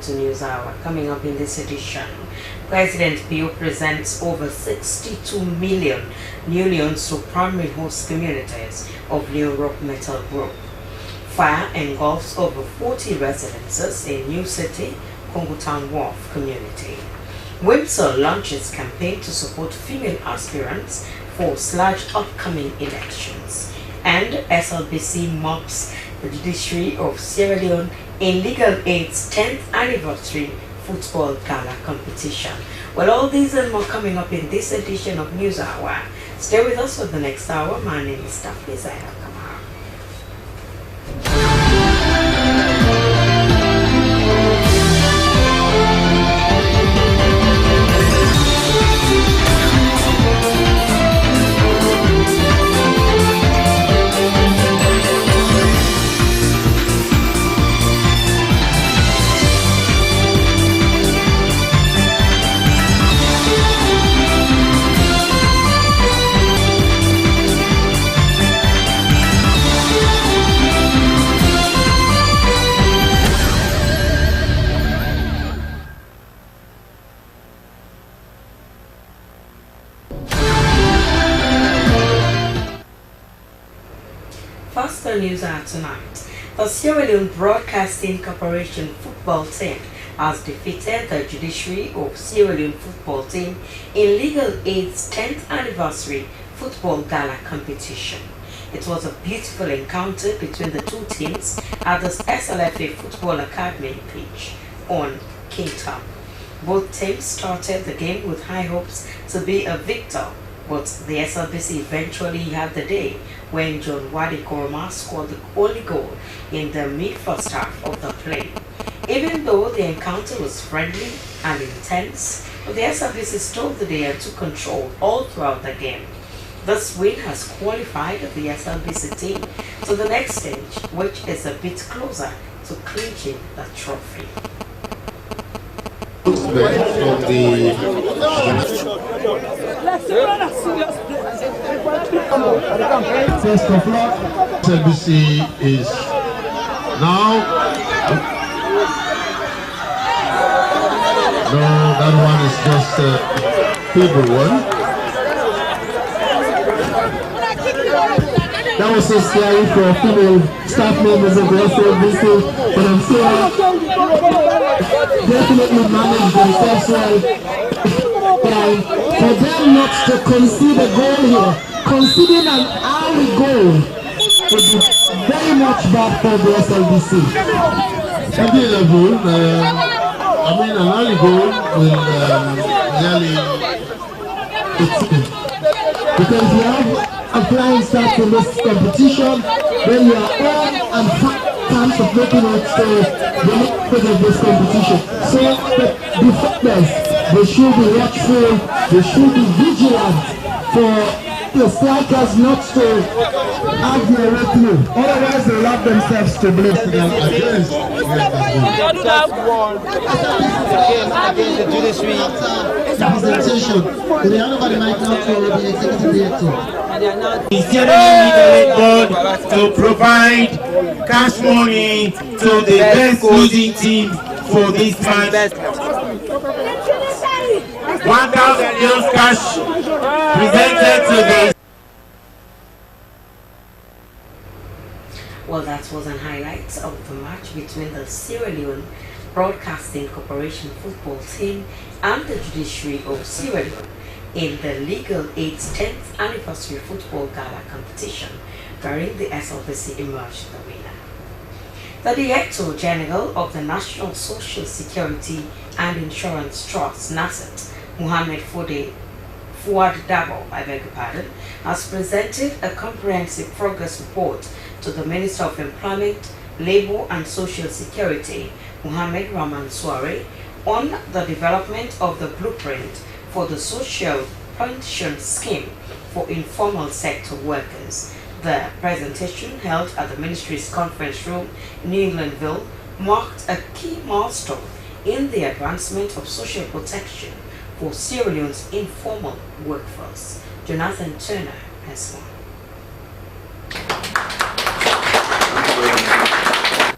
To News Hour. Coming up in this edition, President Bill presents over 62 million new loans to primary host communities of New Rock Metal Group. Fire engulfs over 40 residences in New City, Congo Town Wharf community. Windsor launches campaign to support female aspirants for / upcoming elections. And SLBC mocks the judiciary of Sierra Leone in Legal Aid's 10th anniversary football gala competition. Well, all these and more coming up in this edition of News Hour. Stay with us for the next hour. My name is Slbc Tv. other news are tonight. The Sierra Leone Broadcasting Corporation football team has defeated the judiciary of Sierra Leone football team in Legal Aid's 10th anniversary football gala competition. It was a beautiful encounter between the two teams at the SLFA Football Academy pitch on Kingtown. Both teams started the game with high hopes to be a victor, but the SLBC eventually had the day when John Wadi Koroma scored the only goal in the mid-first half of the play. Even though the encounter was friendly and intense, the SLBC stole the day and took control all throughout the game. This win has qualified the SLBC team to the next stage, which is a bit closer to clinching the trophy. From the first of all, SLBC is now. No, that one is just a feeble one. That was so scary for female staff members of the SLBC, but I'm sure definitely managed themselves well. For them not to concede a goal here, conceding an early goal would be very much bad for the SLBC. At the level, I mean, an early goal will nearly because you have a flying start in this competition when you are on and chance of making it to the next phase of this competition. So the defenders, they should be watchful, they should be vigilant for the strikers not to have their retinue. Otherwise they'll have themselves to blame. Against the judiciary representation. The Honorable Michael to the Executive Director. The Sierra Leone Board to provide cash money to the best losing team for this match. 1,000 euros cash presented to the. Well, that was an highlight of the match between the Sierra Leone Broadcasting Corporation football team and the judiciary of Sierra Leone in the Legal Aid's 10th anniversary football gala competition, wherein the SLBC emerged the winner. The Director General of the National Social Security and Insurance Trust, NASIT, Mohammed Fuad Dabo, has presented a comprehensive progress report to the Minister of Employment, Labour and Social Security, Mohammed Rahman Soare, on the development of the blueprint for the social pension scheme for informal sector workers. The presentation, held at the Ministry's conference room in New Englandville, marked a key milestone in the advancement of social protection for Sierra Leone's informal workforce. Jonathan Turner has more.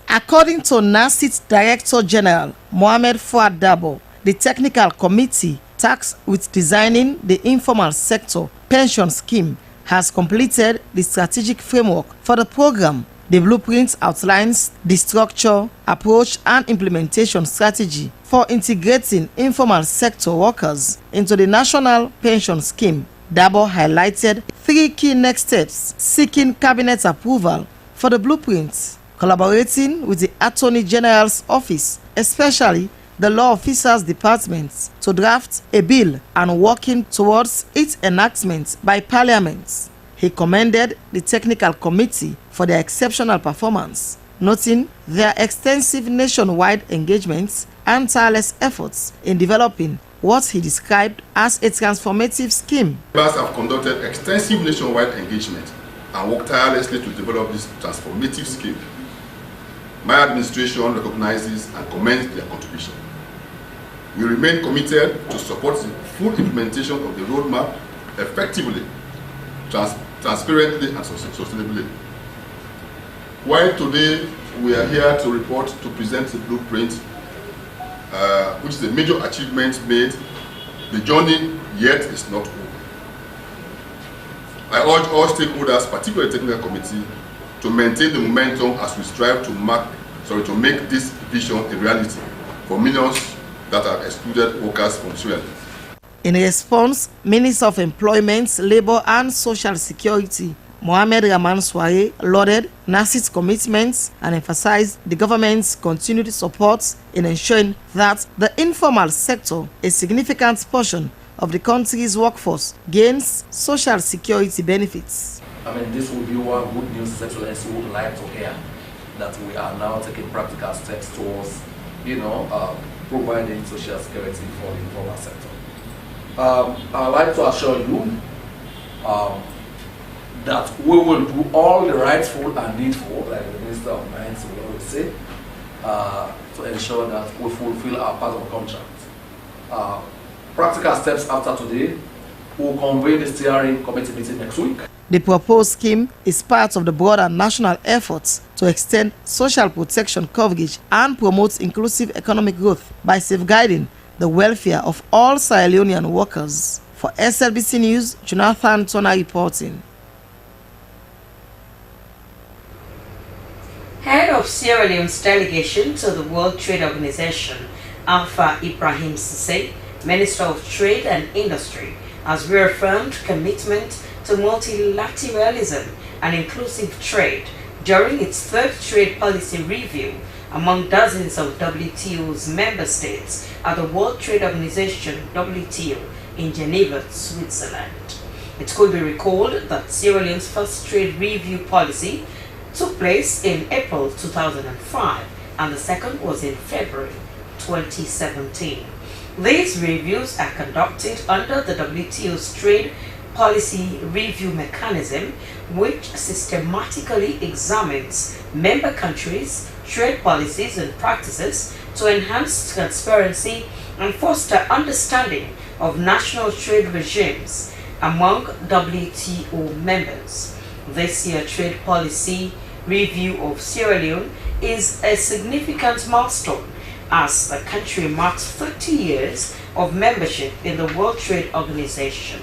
According to NASIT's Director General, Mohammed Fuad Dabo, the technical committee tasked with designing the informal sector pension scheme has completed the strategic framework for the program. The blueprint outlines the structure, approach, and implementation strategy for integrating informal sector workers into the national pension scheme. Dabo highlighted 3 key next steps seeking cabinet approval for the blueprint, collaborating with the Attorney General's office, especially the Law Officers Department, to draft a bill and working towards its enactment by Parliament. He commended the technical committee for their exceptional performance, noting their extensive nationwide engagements and tireless efforts in developing what he described as a transformative scheme. Members have conducted extensive nationwide engagement and worked tirelessly to develop this transformative scheme. My administration recognizes and commends their contribution. We remain committed to support the full implementation of the roadmap effectively, transparently and sustainably. While today we are here to report to present the blueprint, which is a major achievement made, the journey yet is not over. I urge all stakeholders, particularly the technical committee, to maintain the momentum as we strive to make this vision a reality for millions that have excluded workers from Sierra Leone. In response, Minister of Employment, Labour and Social Security, Mohamed Rahman Soare, lauded NACI's commitments and emphasized the government's continued support in ensuring that the informal sector, a significant portion of the country's workforce, gains social security benefits. I mean, this will be one good news Excellency would like to hear, that we are now taking practical steps towards, providing social security for the informal sector. I'd like to assure you that we will do all the rightful and needful, like the Minister of Mines will always say, to ensure that we fulfill our part of the contract. Practical steps after today, we'll convene the steering committee meeting next week. The proposed scheme is part of the broader national efforts to extend social protection coverage and promote inclusive economic growth by safeguarding the welfare of all Sierra Leonean workers. For SLBC News, Jonathan Tona reporting. Head of Sierra Leone's delegation to the World Trade Organization, Alpha Ibrahim Sise, Minister of Trade and Industry, has reaffirmed commitment to multilateralism and inclusive trade during its third trade policy review among dozens of WTO's member states at the World Trade Organization WTO in Geneva, Switzerland. It could be recalled that Sierra Leone's first trade review policy took place in April 2005 and the second was in February 2017. These reviews are conducted under the WTO's trade policy review mechanism, which systematically examines member countries' trade policies and practices to enhance transparency and foster understanding of national trade regimes among WTO members. This year, trade policy review of Sierra Leone is a significant milestone as the country marks 30 years of membership in the World Trade Organization.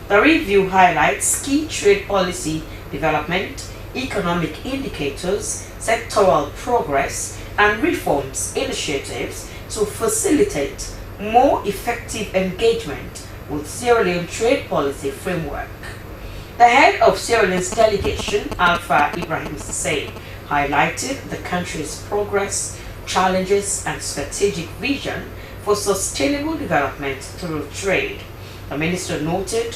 The review highlights key trade policy development, economic indicators, sectoral progress, and reforms initiatives to facilitate more effective engagement with Sierra Leone trade policy framework. The head of Sierra Leone's delegation, Alpha Ibrahim Sise, highlighted the country's progress, challenges, and strategic vision for sustainable development through trade. The minister noted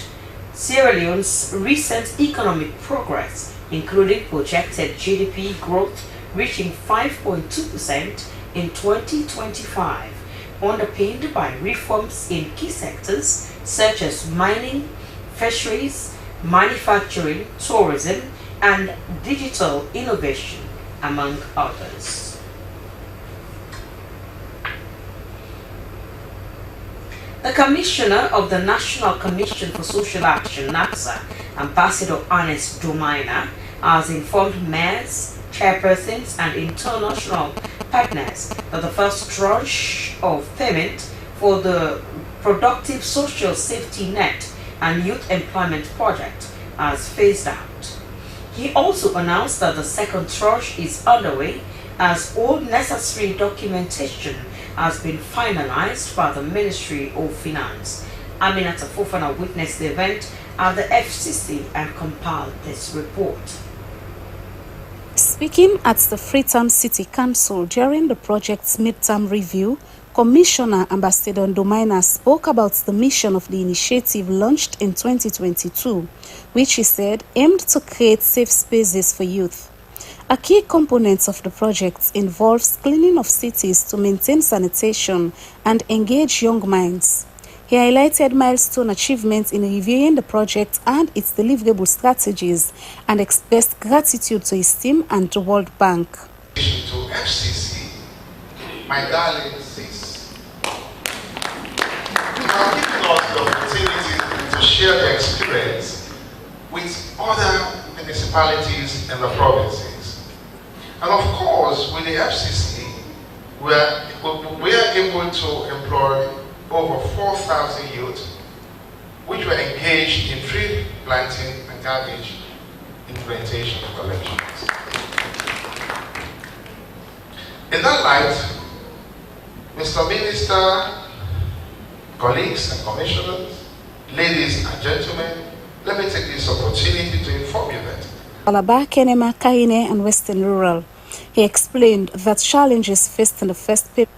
Sierra Leone's recent economic progress, including projected GDP growth reaching 5.2% in 2025, underpinned by reforms in key sectors such as mining, fisheries, manufacturing, tourism, and digital innovation, among others. The Commissioner of the National Commission for Social Action, NACSA, Ambassador Ernest Domaina, has informed mayors, chairpersons, and international partners that the first tranche of payment for the Productive Social Safety Net and Youth Employment Project has phased out. He also announced that the second tranche is underway as all necessary documentation has been finalized by the Ministry of Finance. Aminata Fofana witnessed the event at the FCC and compiled this report. Speaking at the Freetown City Council during the project's midterm review, Commissioner Ambassador Domaina spoke about the mission of the initiative launched in 2022, which he said aimed to create safe spaces for youth. A key component of the project involves cleaning of cities to maintain sanitation and engage young minds. He highlighted milestone achievements in reviewing the project and its deliverable strategies and expressed gratitude to his team and the World Bank. To FCC, my darling sis, you have given us the opportunity to share the experience with other municipalities and the provinces. And of course, with the FCC, we are able to employ over 4,000 youth, which were engaged in tree planting and garbage implementation collections. In that light, Mr. Minister, colleagues and commissioners, ladies and gentlemen, let me take this opportunity to inform you that Alaba, Kenema, Kaine, and Western Rural. He explained that challenges faced in the first period.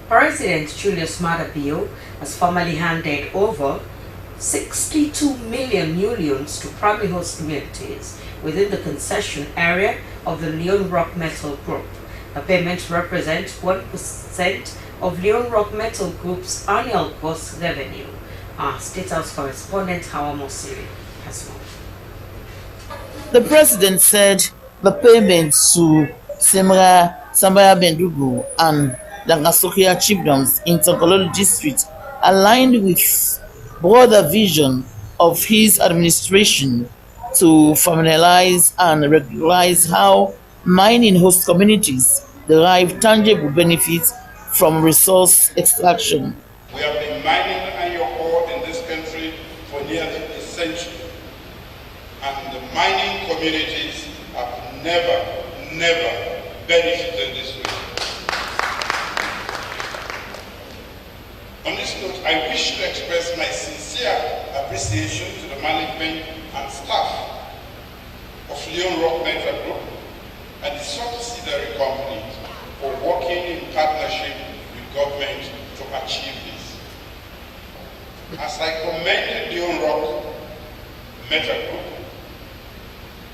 President Julius Maada Bio has formally handed over 62 million new loans to primary host communities within the concession area of the Leone Rock Metal Group. The payment represents 1% of Leone Rock Metal Group's annual gross revenue. Our State House correspondent Hawa Mosiri has more. The president said the payments to Sambaya Bendugu and Dangasokia chiefdoms in Tongololo district aligned with broader vision of his administration to formalize and regularize how mining host communities derive tangible benefits from resource extraction. We have been mining iron ore in this country for nearly a century, and the mining communities have never benefited this way. On this note, I wish to express my sincere appreciation to the management and staff of Leone Rock Metal Group and the subsidiary companies for working in partnership with government to achieve this. As I commend Leone Rock Metal Group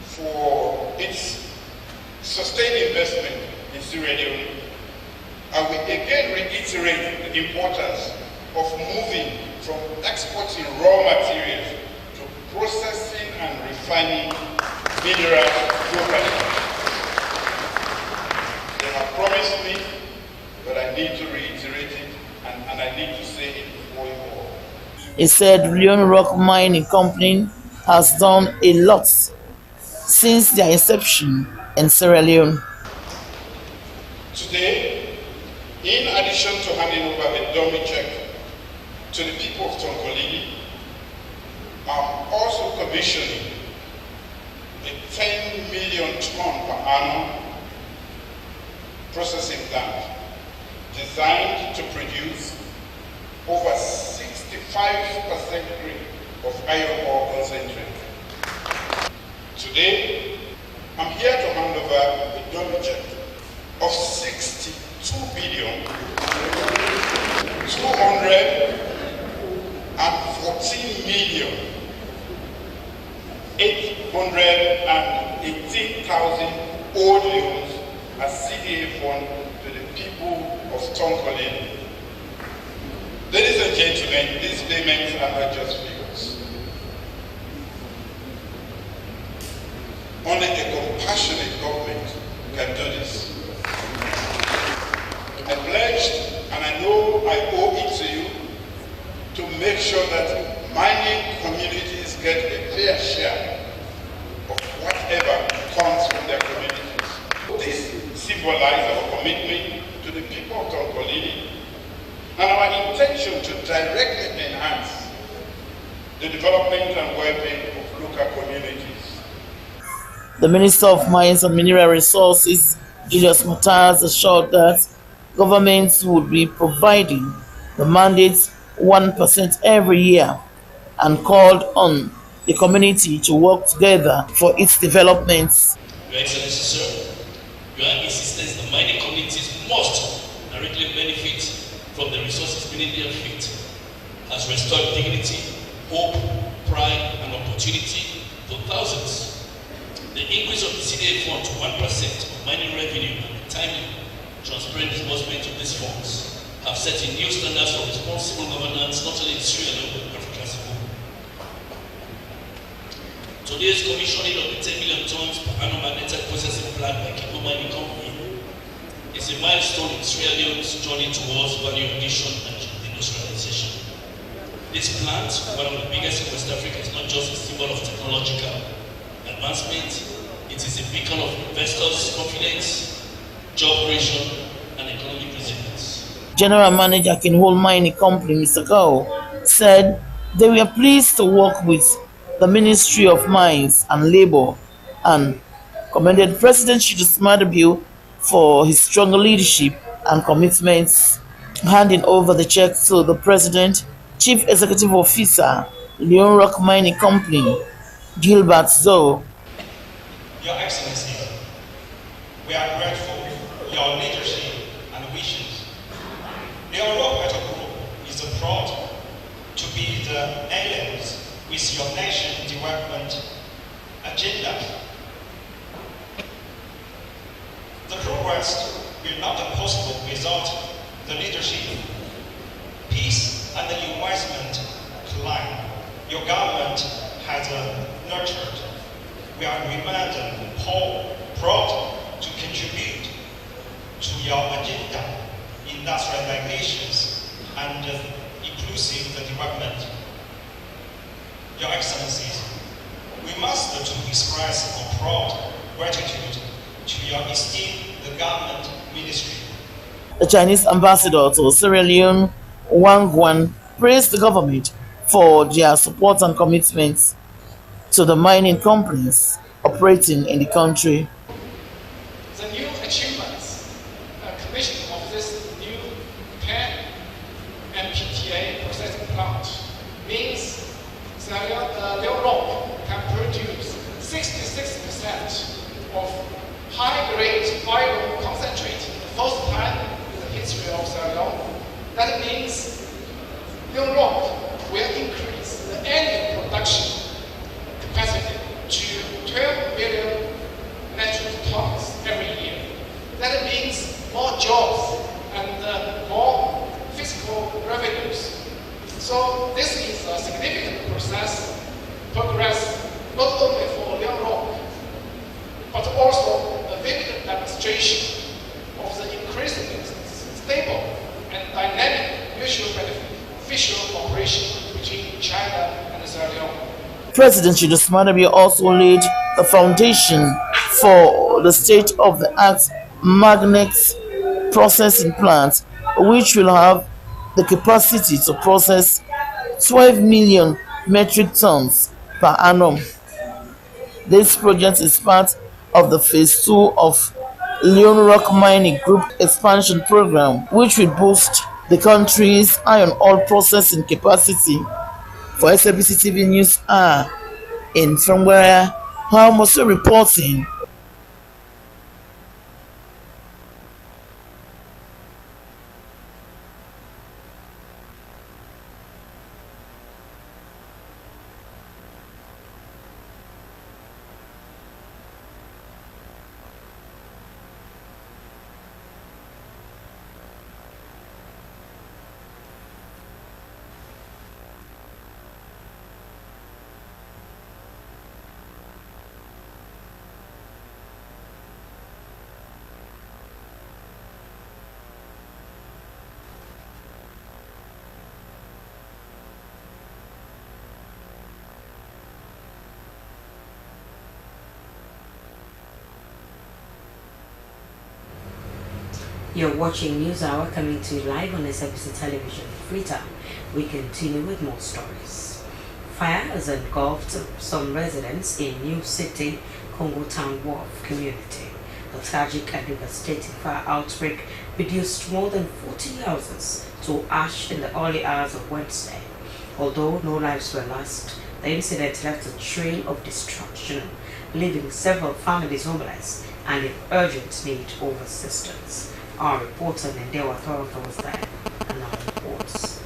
for its sustained investment in Sierra Leone, I will again reiterate the importance of moving from exporting raw materials to processing and refining minerals locally. They have promised me, but I need to reiterate it and I need to say it before you all. He said Leone Rock Mining Company has done a lot since their inception in Sierra Leone. Today, in addition to handing over a dummy check to the people of Tongolili, I'm also commissioning a 10 million ton per annum processing plant designed to produce over 65% grade of iron ore concentrate. Today, I'm here to hand over a dummy check of 62 billion 214 million 818,000 old loans as CDA fund to the people of Tongolili. Ladies and gentlemen, these payments are not just figures. Only a compassionate government can do this. I pledged, and I know I owe it to you, to make sure that mining communities get a fair share of whatever comes from their communities. This symbolizes our commitment to the people of Tongolili and our intention to directly enhance the development and well-being of local communities. The Minister of Mines and Mineral Resources, Julius Matthias, assured that governments would be providing the mandate 1% every year and called on the community to work together for its developments. Your Excellency, sir, your insistence that mining communities must directly benefit from the resources beneath their feet has restored dignity, hope, pride, and opportunity to thousands. The increase of the CDA fund to 1% of mining revenue and the timely, transparent disbursement of these funds have set a new standards for responsible governance not only in Sierra Leone but Africa as a whole. Today's commissioning of the 10 million tons per annum magnetic processing plant by Kenema Mining Company is a milestone in Sierra Leone's journey towards value addition and industrialization. This plant, one of the biggest in West Africa, is not just a symbol of technological advancement, it is a beacon of investors' confidence, job creation, and economic resilience. General Manager Kenema Mining Company, Mr. Gao, said they were pleased to work with the Ministry of Mines and Labor and commended President Julius Maada Bio for his strong leadership and commitments. Handing over the check to the President, Chief Executive Officer, Leone Rock Mining Company, Gilbert Zoe. Your Excellency, we are grateful for your leadership and visions. Leone Rock Metal Group is proud to be the alliance with your nation's development agenda. The progress will not be possible without the leadership, peace, and the investment climate your government has nurtured. We are remain proud to contribute to your agenda, industrializations, and inclusive development. Your Excellencies, we must express our proud gratitude to your esteemed government ministry. The Chinese ambassador to Sierra Leone, Wang Guan, praised the government for their support and commitments to the mining companies operating in the country. The new achievements, commission of this new 10 MPTA processing plant means Leone Rock can produce 66% of high-grade iron concentrate for the first time in the history of Sierra Leone. That means Leone Rock will increase the annual production capacity to 12 million metric tons every year. That means more jobs and more fiscal revenues. So this is a significant progress not only for Leone Rock, but also a vivid demonstration of the increasingly stable and dynamic mutual beneficial cooperation between China and Sierra Leone. President Julius Maada also laid the foundation for the state-of-the-art magnet processing plant, which will have the capacity to process 12 million metric tons per annum. This project is part of the Phase 2 of Leone Rock Mining Group expansion program, which will boost the country's iron ore processing capacity. For Slbc TV News in from where I'm also reporting. You're watching News Hour coming to you live on Slbc Television, Freetown. We continue with more stories. Fire has engulfed some residents in New City, Congo Town Wharf community. The tragic and devastating fire outbreak reduced more than 40 houses to ash in the early hours of Wednesday. Although no lives were lost, the incident left a trail of destruction, leaving several families homeless and in urgent need of assistance. Our reporter Nendewa Toronto was there and our reports.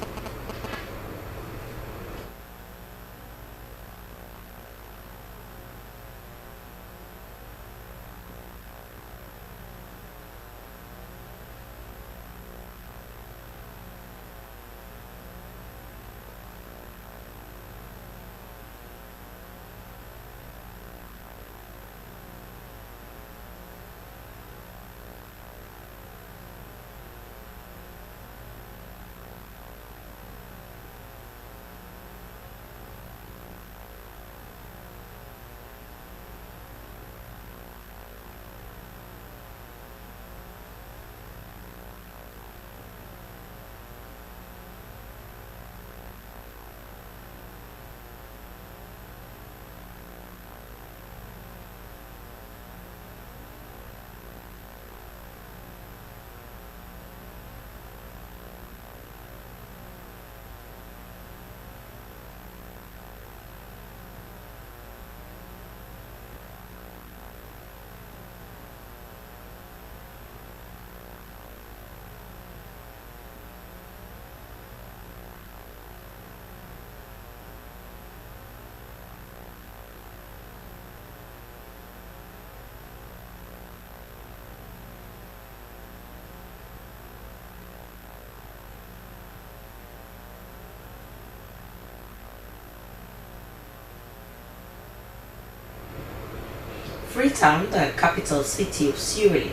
Freetown, the capital city of Sierra Leone,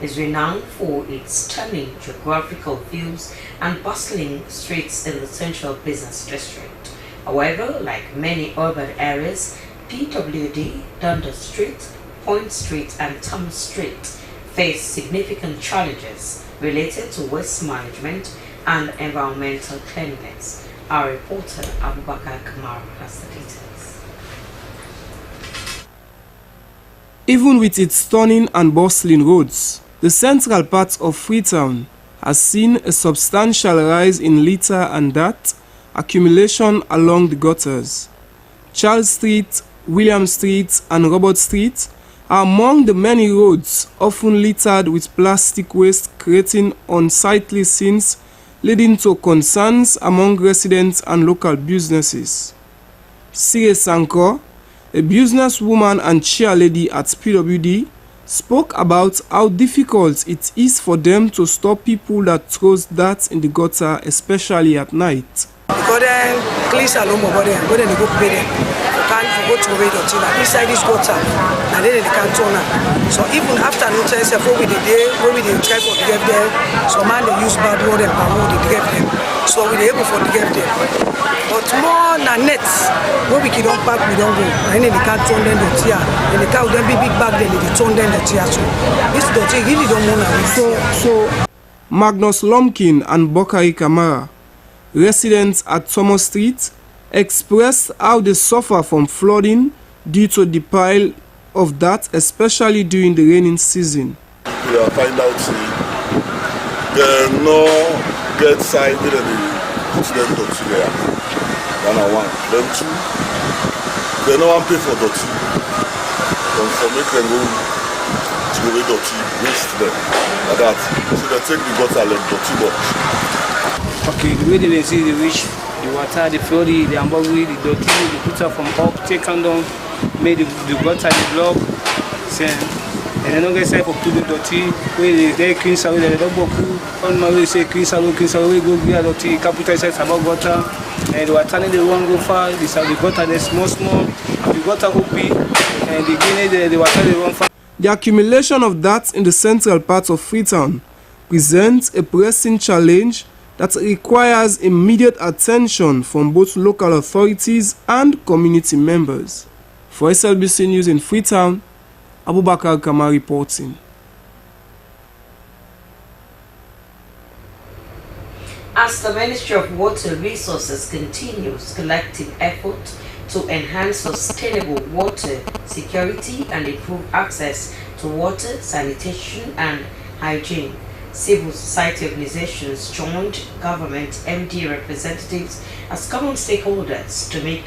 is renowned for its stunning geographical views and bustling streets in the central business district. However, like many urban areas, PWD, Dundas Street, Point Street and Thomas Street face significant challenges related to waste management and environmental cleanliness. Our reporter Abubakar Kamara has the details. Even with its stunning and bustling roads, the central part of Freetown has seen a substantial rise in litter and dirt accumulation along the gutters. Charles Street, William Street and Robert Street are among the many roads often littered with plastic waste, creating unsightly scenes leading to concerns among residents and local businesses. Sire Sanko, a businesswoman and chairlady at PWD, spoke about how difficult it is for them to stop people that throws dirt in the gutter, especially at night. Because then clean salon over there, go then they go pay them. Can't go to wait until inside this gutter, and then they can't turn up. So even after no time, when we did try for to get them, so man they use bad word and power to get them. So we able for to get them. But more than nets, when we don't pack, we don't go. And then they can't turn them the tear. And they can't then be big bag, then they turn them the tear. So this dirty really don't want to. So Magnus Lumpkin and Bokari Kamara, residents at Thomas Street, expressed how they suffer from flooding due to the pile of dirt, especially during the raining season. We are find out there no get side with any put them dirty there. One. Then two, they no one pay for dirty. For make them go to go with dirty, waste them like that. So they take the gutter like dirty box. Okay, the way they see the wish. The water, the flood, the ambogui, the dirty, the put up from up, take them down, made the gutter, the block, and they don't get set for putting the dirty, where they clean salon, they don't go on my way, say clean salon, we go get dirty, capital says about gutter, and the water, they won't go far, the gutter, they small, the gutter open, and the guinea, the water, they won't far. The accumulation of dirt in the central part of Freetown presents a pressing challenge that requires immediate attention from both local authorities and community members. For SLBC News in Freetown, Abubakar Kamara reporting. As the Ministry of Water Resources continues collective effort to enhance sustainable water security and improve access to water, sanitation and hygiene, civil society organizations joined government MD representatives as common stakeholders to make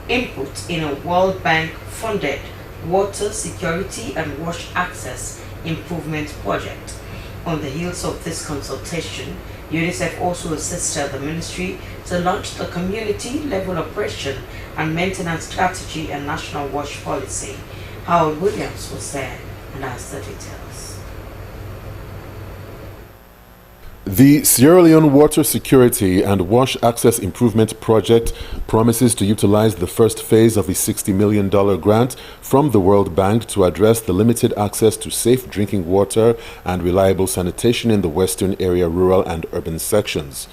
input in a World Bank funded water security and wash access improvement project. On the heels of this consultation, UNICEF also assisted the ministry to launch the community level operation and maintenance strategy and national wash policy. Howard Williams was there and has the details. The Sierra Leone Water Security and Wash Access Improvement Project promises to utilize the first phase of a $60 million grant from the World Bank to address the limited access to safe drinking water and reliable sanitation in the western area rural and urban sections.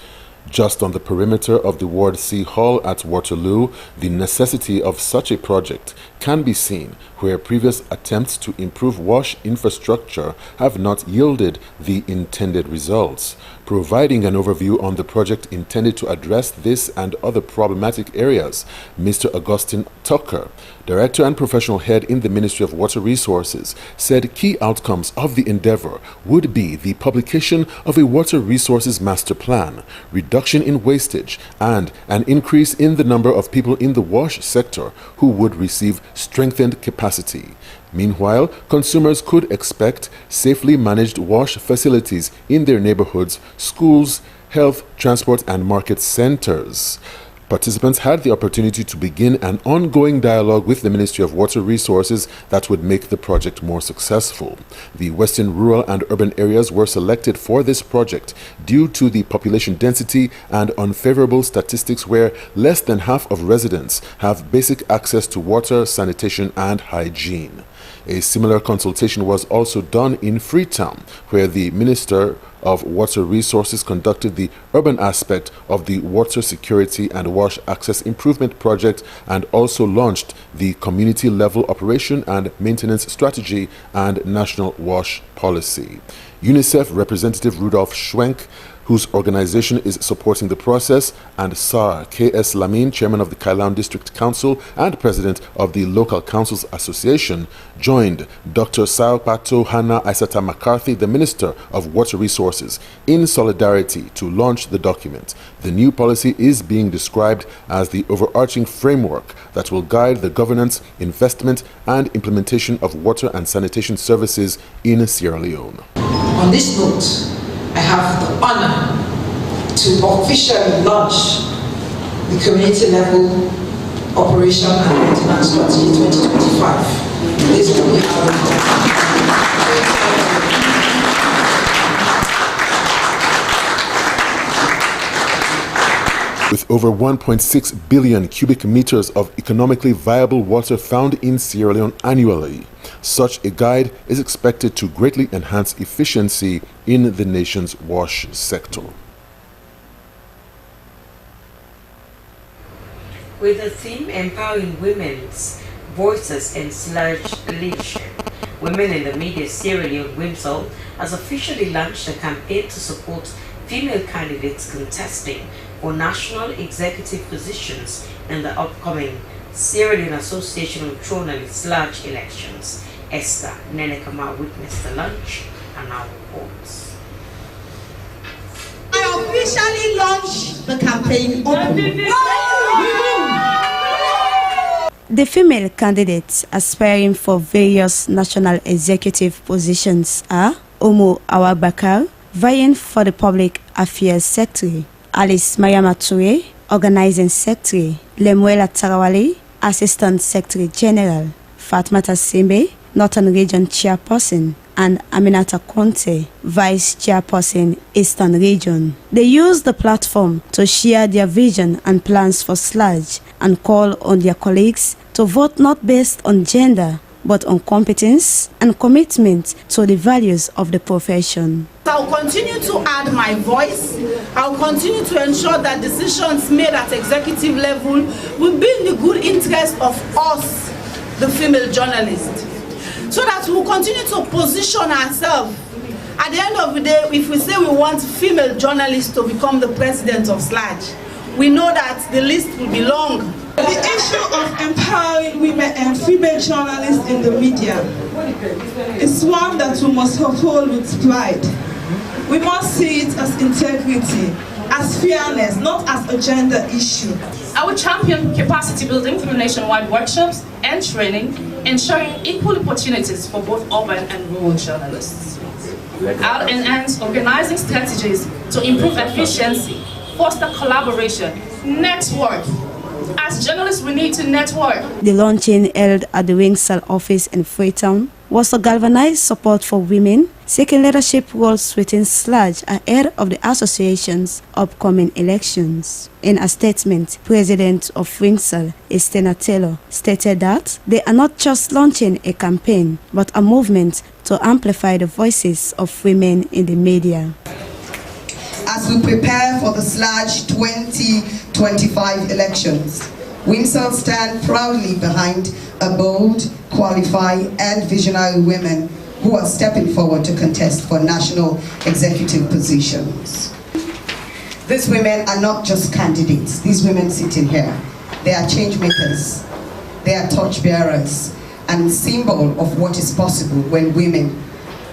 Just on the perimeter of the Ward C Hall at Waterloo, the necessity of such a project can be seen where previous attempts to improve wash infrastructure have not yielded the intended results. Providing an overview on the project intended to address this and other problematic areas, Mr. Augustine Tucker, Director and Professional Head in the Ministry of Water Resources, said key outcomes of the endeavor would be the publication of a Water Resources Master Plan, reduction in wastage, and an increase in the number of people in the wash sector who would receive strengthened capacity. Meanwhile, consumers could expect safely managed wash facilities in their neighborhoods, schools, health, transport, and market centers. Participants had the opportunity to begin an ongoing dialogue with the Ministry of Water Resources that would make the project more successful. The western rural and urban areas were selected for this project due to the population density and unfavorable statistics where less than half of residents have basic access to water, sanitation, and hygiene. A similar consultation was also done in Freetown, where the Minister of Water Resources conducted the urban aspect of the Water Security and Wash Access Improvement Project and also launched the Community Level Operation and Maintenance Strategy and National Wash Policy. UNICEF representative Rudolf Schwenk, whose organization is supporting the process, and SAR K.S. Lamin, chairman of the Kailan District Council and president of the Local Councils Association, joined Dr. Sao Pato Hannah Isata McCarthy, the Minister of Water Resources, in solidarity to launch the document. The new policy is being described as the overarching framework that will guide the governance, investment, and implementation of water and sanitation services in Sierra Leone. On this note, I have the honor to officially launch the Community Level Operation and Maintenance Strategy 2025. This will be With over 1.6 billion cubic meters of economically viable water found in Sierra Leone annually, such a guide is expected to greatly enhance efficiency in the nation's wash sector. With the theme Empowering Women's Voices and Sludge Leadership, Women in the Media Sierra Leone WIMSL has officially launched a campaign to support female candidates contesting for national executive positions in the upcoming Sierra Leone Association of Journalists large elections. Esther Nenekama witnessed the launch and now reports. I officially launched the campaign The female candidates aspiring for various national executive positions are Omo Awabakar, vying for the Public Affairs Secretary, Alice Mariama Toure, Organizing Secretary, Lemuela Tarawale, Assistant Secretary General, Fatmata Simbe, Northern Region Chairperson, and Aminata Conte, Vice Chairperson, Eastern Region. They use the platform to share their vision and plans for SLAG and call on their colleagues to vote not based on gender, but on competence and commitment to the values of the profession. I'll continue to add my voice. I'll continue to ensure that decisions made at executive level will be in the good interest of us, the female journalists, so that we'll continue to position ourselves. At the end of the day, if we say we want female journalists to become the president of SLAG, we know that the list will be long. The issue of empowering women and female journalists in the media is one that we must uphold with pride. We must see it as integrity, as fairness, not as a gender issue. I will champion capacity building through nationwide workshops and training, ensuring equal opportunities for both urban and rural journalists. I'll enhance organizing strategies to improve efficiency, foster collaboration, network. As journalists, we need to network. The launching held at the WIMSL office in Freetown was to galvanize support for women seeking leadership roles within SLAG ahead of the association's upcoming elections. In a statement, President of WIMSL, Estena Taylor, stated that they are not just launching a campaign, but a movement to amplify the voices of women in the media. As we prepare for the SLAG 2025 elections, WIMSL stand proudly behind a bold, qualified, and visionary women who are stepping forward to contest for national executive positions. These women are not just candidates. These women sitting here, they are change makers, they are torchbearers, and symbol of what is possible when women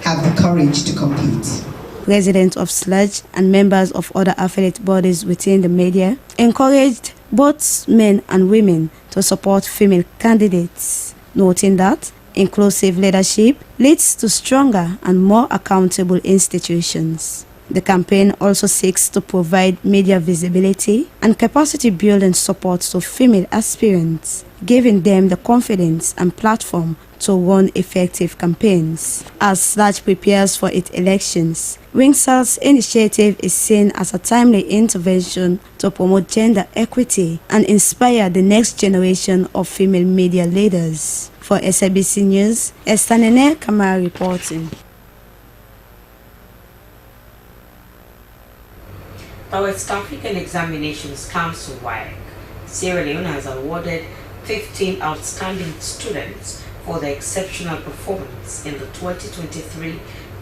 have the courage to compete. President of SLAG and members of other affiliate bodies within the media encouraged both men and women to support female candidates, noting that inclusive leadership leads to stronger and more accountable institutions. The campaign also seeks to provide media visibility and capacity building support to female aspirants, giving them the confidence and platform to run effective campaigns. As SLAG prepares for its elections, WIMSL's initiative is seen as a timely intervention to promote gender equity and inspire the next generation of female media leaders. For Slbc News, Estanene Kamara reporting. The West African Examinations Council (WAEC) Sierra Leone has awarded 15 outstanding students for their exceptional performance in the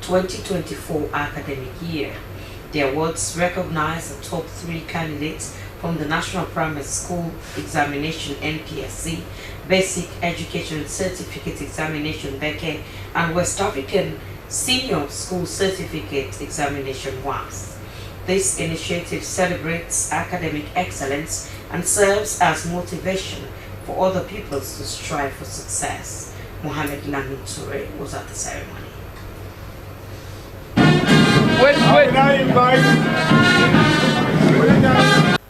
2023-2024 academic year. The awards recognize the top 3 candidates from the National Primary School Examination (NPSC), Basic Education Certificate Examination (BECE), and West African Senior School Certificate Examination (WAS). This initiative celebrates academic excellence and serves as motivation for other pupils to strive for success. Mohamed Lamin Toure was at the ceremony.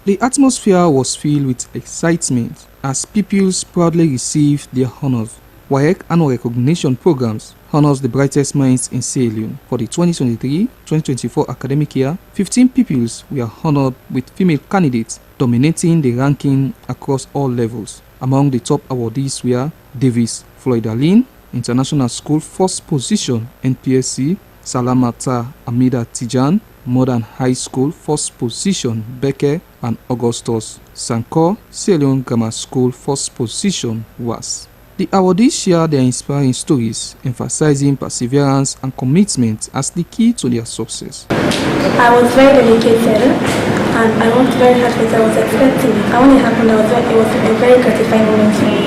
The atmosphere was filled with excitement as pupils proudly received their honors. WAEC annual recognition programs honors the brightest minds in Sierra Leone. For the 2023-2024 academic year, 15 pupils were honored with female candidates dominating the ranking across all levels. Among the top awardees were Davis Floyd-Aline, International School First Position NPSC, Salamata Amida Tijan, Modern High School First Position BECE, and Augustus Sankor, Sierra Leone Grammar School First Position WAS. The awardees share their inspiring stories, emphasizing perseverance and commitment as the key to their success. I was very dedicated and I worked very hard because I was expecting it. And when it happened, it was a very gratifying moment for me.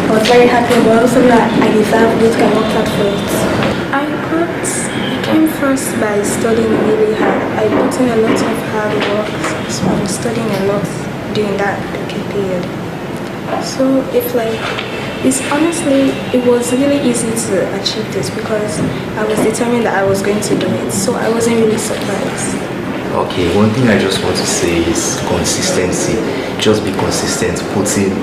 I was very happy, but also that I deserved it, I worked hard for it. I came first by studying really hard. I put in a lot of hard work, so I was studying a lot during that period. So it was really easy to achieve this because I was determined that I was going to do it, so I wasn't really surprised. Okay, one thing I just want to say is consistency. Just be consistent, putting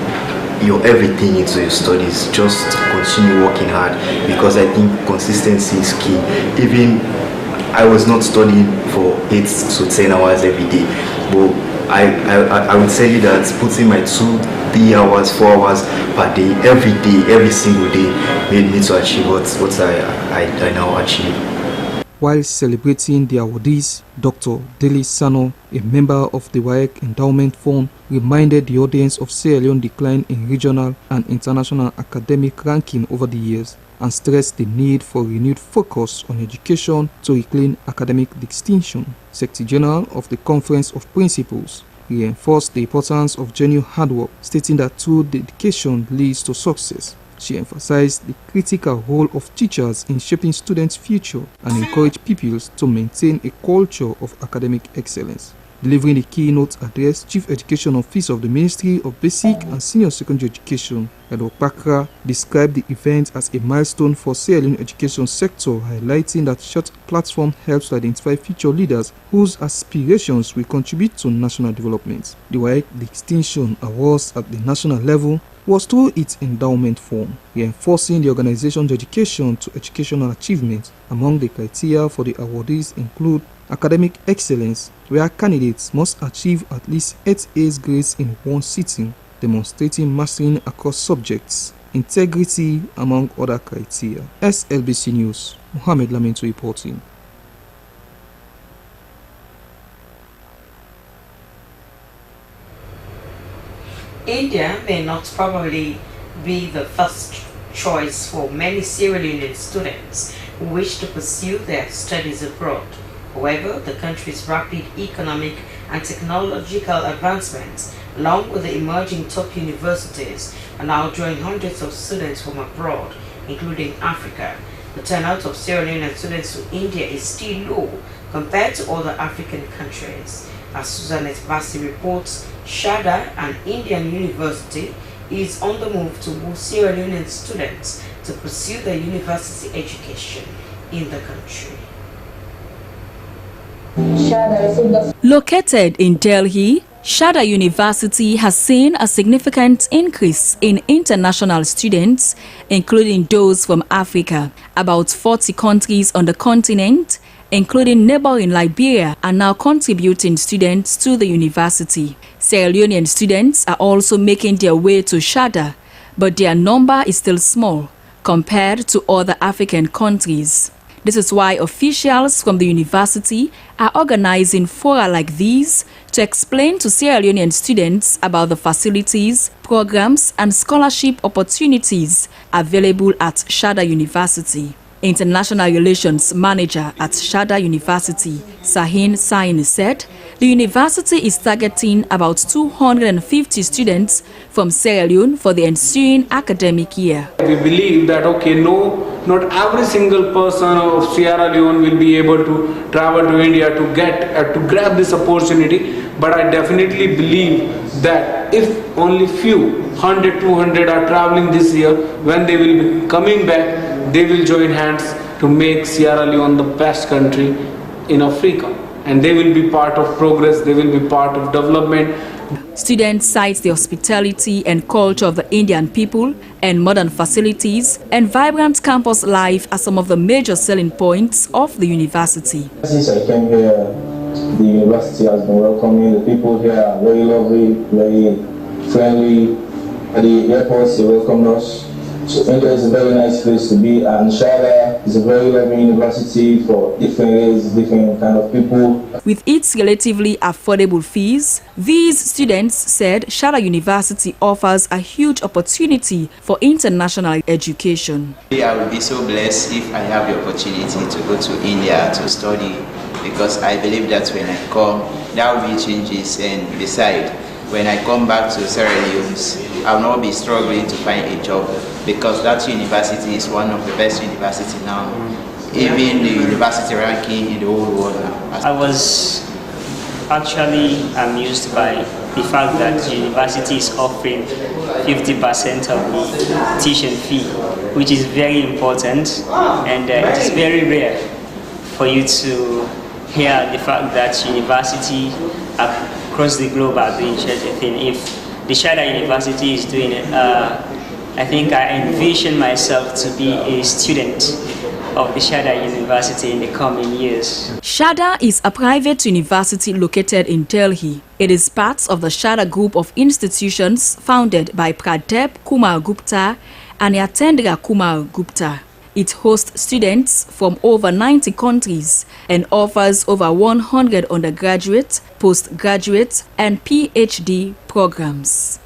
your everything into your studies. Just continue working hard because I think consistency is key. Even I was not studying for 8 to 10 hours every day, but I would tell you that putting my 2-3 hours, 4 hours per day, every single day, made me to achieve what I now achieve. While celebrating the awardees, Dr. Deli Sano, a member of the WAEC Endowment Fund, reminded the audience of Sierra Leone's decline in regional and international academic ranking over the years and stressed the need for renewed focus on education to reclaim academic distinction. Secretary General of the Conference of Principals reinforced the importance of genuine hard work, stating that true dedication leads to success. She emphasized the critical role of teachers in shaping students' future and encouraged pupils to maintain a culture of academic excellence. Delivering the keynote address, Chief Education Officer of the Ministry of Basic and Senior Secondary Education, Edo Pakra, described the event as a milestone for Sierra Leone education sector, highlighting that such platform helps to identify future leaders whose aspirations will contribute to national development. The WAEC Distinction Awards at the national level was through its endowment form, reinforcing the organization's dedication to educational achievement. Among the criteria for the awardees include academic excellence, where candidates must achieve at least 8 A's grades in one sitting, demonstrating mastering across subjects, integrity, among other criteria. Slbc News, Mohamed Laminto reporting. India may not probably be the first choice for many Sierra Leonean students who wish to pursue their studies abroad. However, the country's rapid economic and technological advancements, along with the emerging top universities, are now drawing hundreds of students from abroad, including Africa. The turnout of Sierra Leonean students to India is still low compared to other African countries. As Susanette Bassi reports, Shada, an Indian university, is on the move to woo Sierra Leonean students to pursue their university education in the country. Located in Delhi, Shada University has seen a significant increase in international students, including those from Africa. About 40 countries on the continent, including neighboring Liberia, are now contributing students to the university. Sierra Leonean students are also making their way to Shada, but their number is still small compared to other African countries. This is why officials from the university are organizing fora like these to explain to Sierra Leonean students about the facilities, programs, and scholarship opportunities available at Shada University. International Relations Manager at Shada University, Sahin Sain, said the university is targeting about 250 students from Sierra Leone for the ensuing academic year. We believe that, not every single person of Sierra Leone will be able to travel to India to grab this opportunity, but I definitely believe that if only few, 100, 200 are traveling this year, when they will be coming back, they will join hands to make Sierra Leone the best country in Africa. And they will be part of progress, they will be part of development. Students cite the hospitality and culture of the Indian people and modern facilities and vibrant campus life as some of the major selling points of the university. Since I came here, the university has been welcoming. The people here are very lovely, very friendly. At the airports, they welcome us. So India is a very nice place to be, and Shada is a very lovely university for different races, different kind of people. With its relatively affordable fees, these students said Shada University offers a huge opportunity for international education. I will be so blessed if I have the opportunity to go to India to study, because I believe that when I come, there will be changes, and besides, when I come back to Sierra Leone, I will not be struggling to find a job, because that university is one of the best universities now, even the university ranking in the whole world now. I was actually amused by the fact that the university is offering 50% of the tuition fee, which is very important, and it is very rare for you to hear the fact that university across the globe are doing such a thing. If the Shada University is doing it, I think I envision myself to be a student of the Shada University in the coming years. Shada is a private university located in Delhi. It is part of the Shada group of institutions founded by Pradip Kumar Gupta and Yatendra Kumar Gupta. It hosts students from over 90 countries and offers over 100 undergraduate, postgraduate, and PhD programs.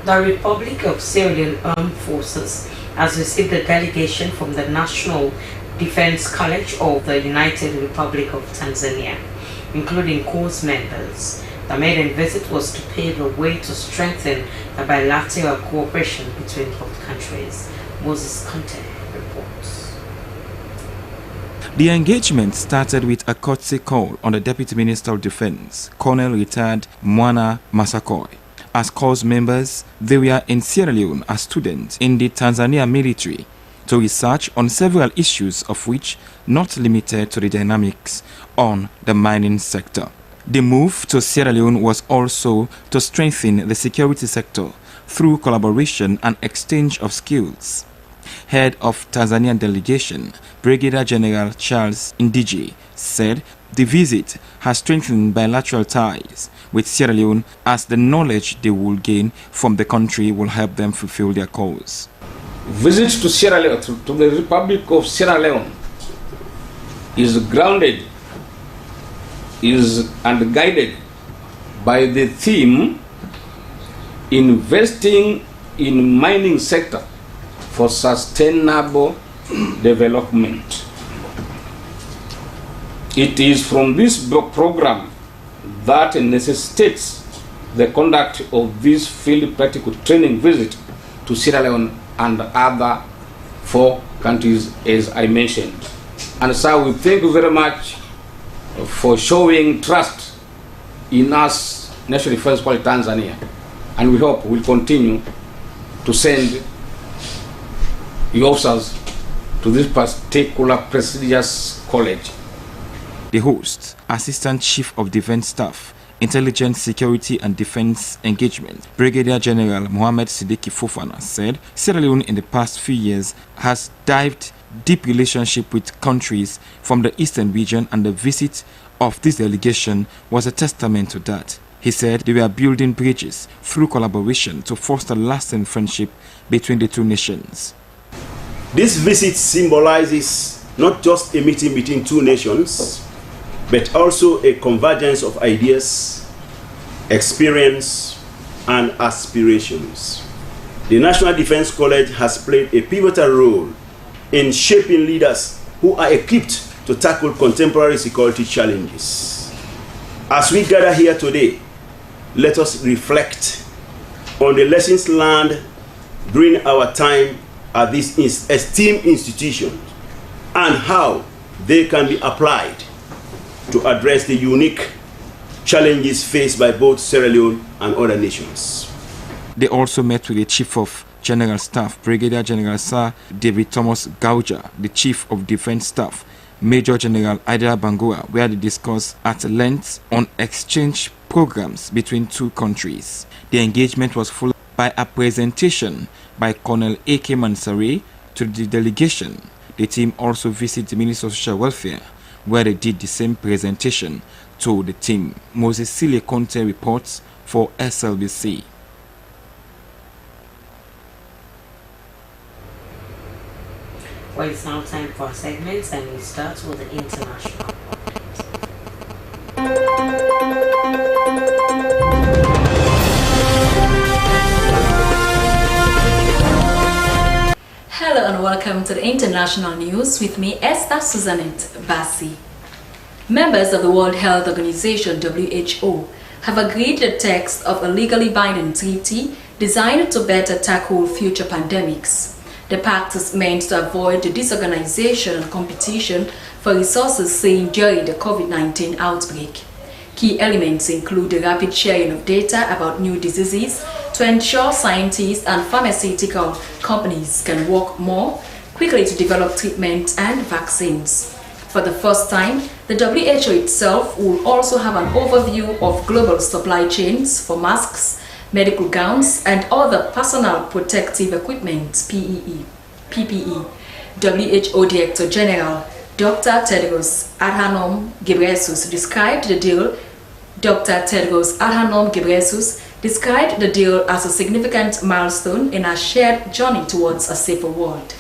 The Republic of Sierra Leone Armed Forces has received a delegation from the National Defense College of the United Republic of Tanzania, including course members. The maiden visit was to pave the way to strengthen the bilateral cooperation between both countries. Moses Conte reports. The engagement started with a courtesy call on the Deputy Minister of Defense, Colonel Retired Mwana Masakoi. As course members, they were in Sierra Leone as students in the Tanzania military to research on several issues, of which not limited to the dynamics on the mining sector. The move to Sierra Leone was also to strengthen the security sector through collaboration and exchange of skills. Head of Tanzanian delegation, Brigadier General Charles Ndiji, said the visit has strengthened bilateral ties with Sierra Leone, as the knowledge they will gain from the country will help them fulfill their cause. Visit to Sierra Leone, to the Republic of Sierra Leone, is grounded and guided by the theme investing in mining sector for sustainable development. It is from this program that necessitates the conduct of this field practical training visit to Sierra Leone and other 4 countries, as I mentioned. And so we thank you very much for showing trust in us, National Defense College Tanzania, and we hope we'll continue to send your officers to this particular prestigious college. The host, Assistant Chief of Defense Staff, Intelligence, Security and Defense Engagement, Brigadier General Mohammed Siddiqui Fofana said Sierra Leone in the past few years has dived deep relationship with countries from the eastern region, and the visit of this delegation was a testament to that. He said they were building bridges through collaboration to foster lasting friendship between the two nations. This visit symbolizes not just a meeting between two nations, but also a convergence of ideas, experience, and aspirations. The National Defense College has played a pivotal role in shaping leaders who are equipped to tackle contemporary security challenges. As we gather here today, let us reflect on the lessons learned during our time at this esteemed institution and how they can be applied to address the unique challenges faced by both Sierra Leone and other nations. They also met with the Chief of General Staff, Brigadier General Sir David Thomas Gauja, the Chief of Defense Staff, Major General Ida Bangura, where they discussed at length on exchange programs between two countries. The engagement was followed by a presentation by Colonel A.K. Mansare to the delegation. The team also visited the Minister of Social Welfare, where they did the same presentation to the team. Moses Sile Conte reports for SLBC. Well, it's now time for our segments, and we start with the international. Hello and welcome to the international news with me, Esther Suzanette Bassi. Members of the World Health Organization (WHO) have agreed the text of a legally binding treaty designed to better tackle future pandemics. The pact is meant to avoid the disorganization and competition for resources seen during the COVID-19 outbreak. Key elements include the rapid sharing of data about new diseases to ensure scientists and pharmaceutical companies can work more quickly to develop treatment and vaccines. For the first time, the WHO itself will also have an overview of global supply chains for masks, medical gowns, and other personal protective equipment PPE. WHO Director General Dr. Tedros Adhanom Ghebreyesus described the deal. Dr. Tedros Adhanom Ghebreyesus described the deal as a significant milestone in our shared journey towards a safer world.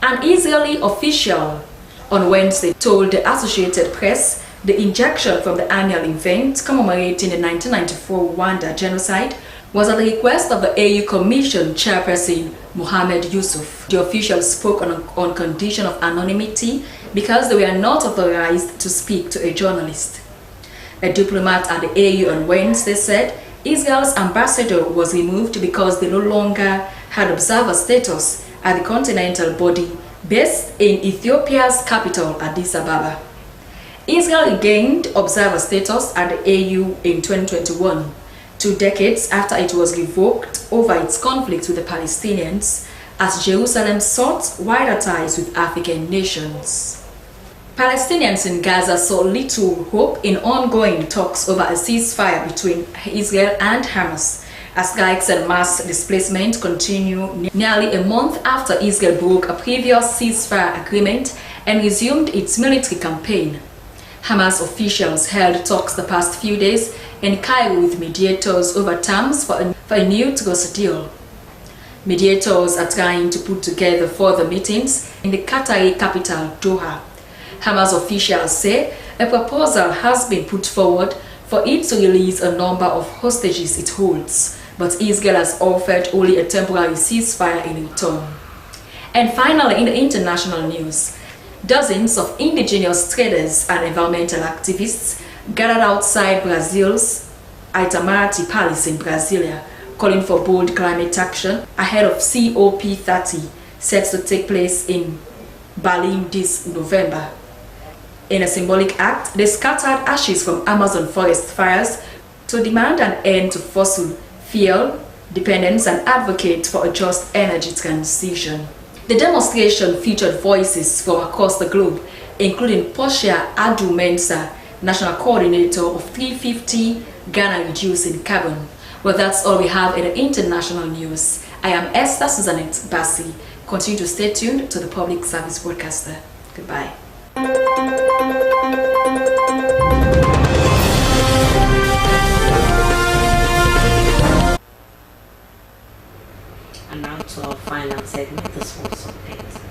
An Israeli official on Wednesday told the Associated Press the injection from the annual event commemorating the 1994 Rwanda genocide was at the request of the AU Commission chairperson Mohamed Yusuf. The official spoke on condition of anonymity because they were not authorized to speak to a journalist. A diplomat at the AU on Wednesday said Israel's ambassador was removed because they no longer had observer status at the continental body based in Ethiopia's capital, Addis Ababa. Israel gained observer status at the AU in 2021, 2 decades after it was revoked over its conflict with the Palestinians, as Jerusalem sought wider ties with African nations. Palestinians in Gaza saw little hope in ongoing talks over a ceasefire between Israel and Hamas, as strikes and mass displacement continue nearly a month after Israel broke a previous ceasefire agreement and resumed its military campaign. Hamas officials held talks the past few days in Cairo with mediators over terms for a new truce deal. Mediators are trying to put together further meetings in the Qatari capital, Doha. Hamas officials say a proposal has been put forward for it to release a number of hostages it holds, but Israel has offered only a temporary ceasefire in return. And finally, in the international news, dozens of indigenous traders and environmental activists gathered outside Brazil's Itamaraty Palace in Brasilia, calling for bold climate action ahead of COP30, set to take place in Berlin this November. In a symbolic act, they scattered ashes from Amazon forest fires to demand an end to fossil fuel dependence and advocate for a just energy transition. The demonstration featured voices from across the globe, including Portia Adu Mensah, national coordinator of 350 Ghana Reducing Carbon. Well, that's all we have in the international news. I am Esther Susanette Bassi. Continue to stay tuned to the public service broadcaster. Goodbye. And now to our final segment, the sports update.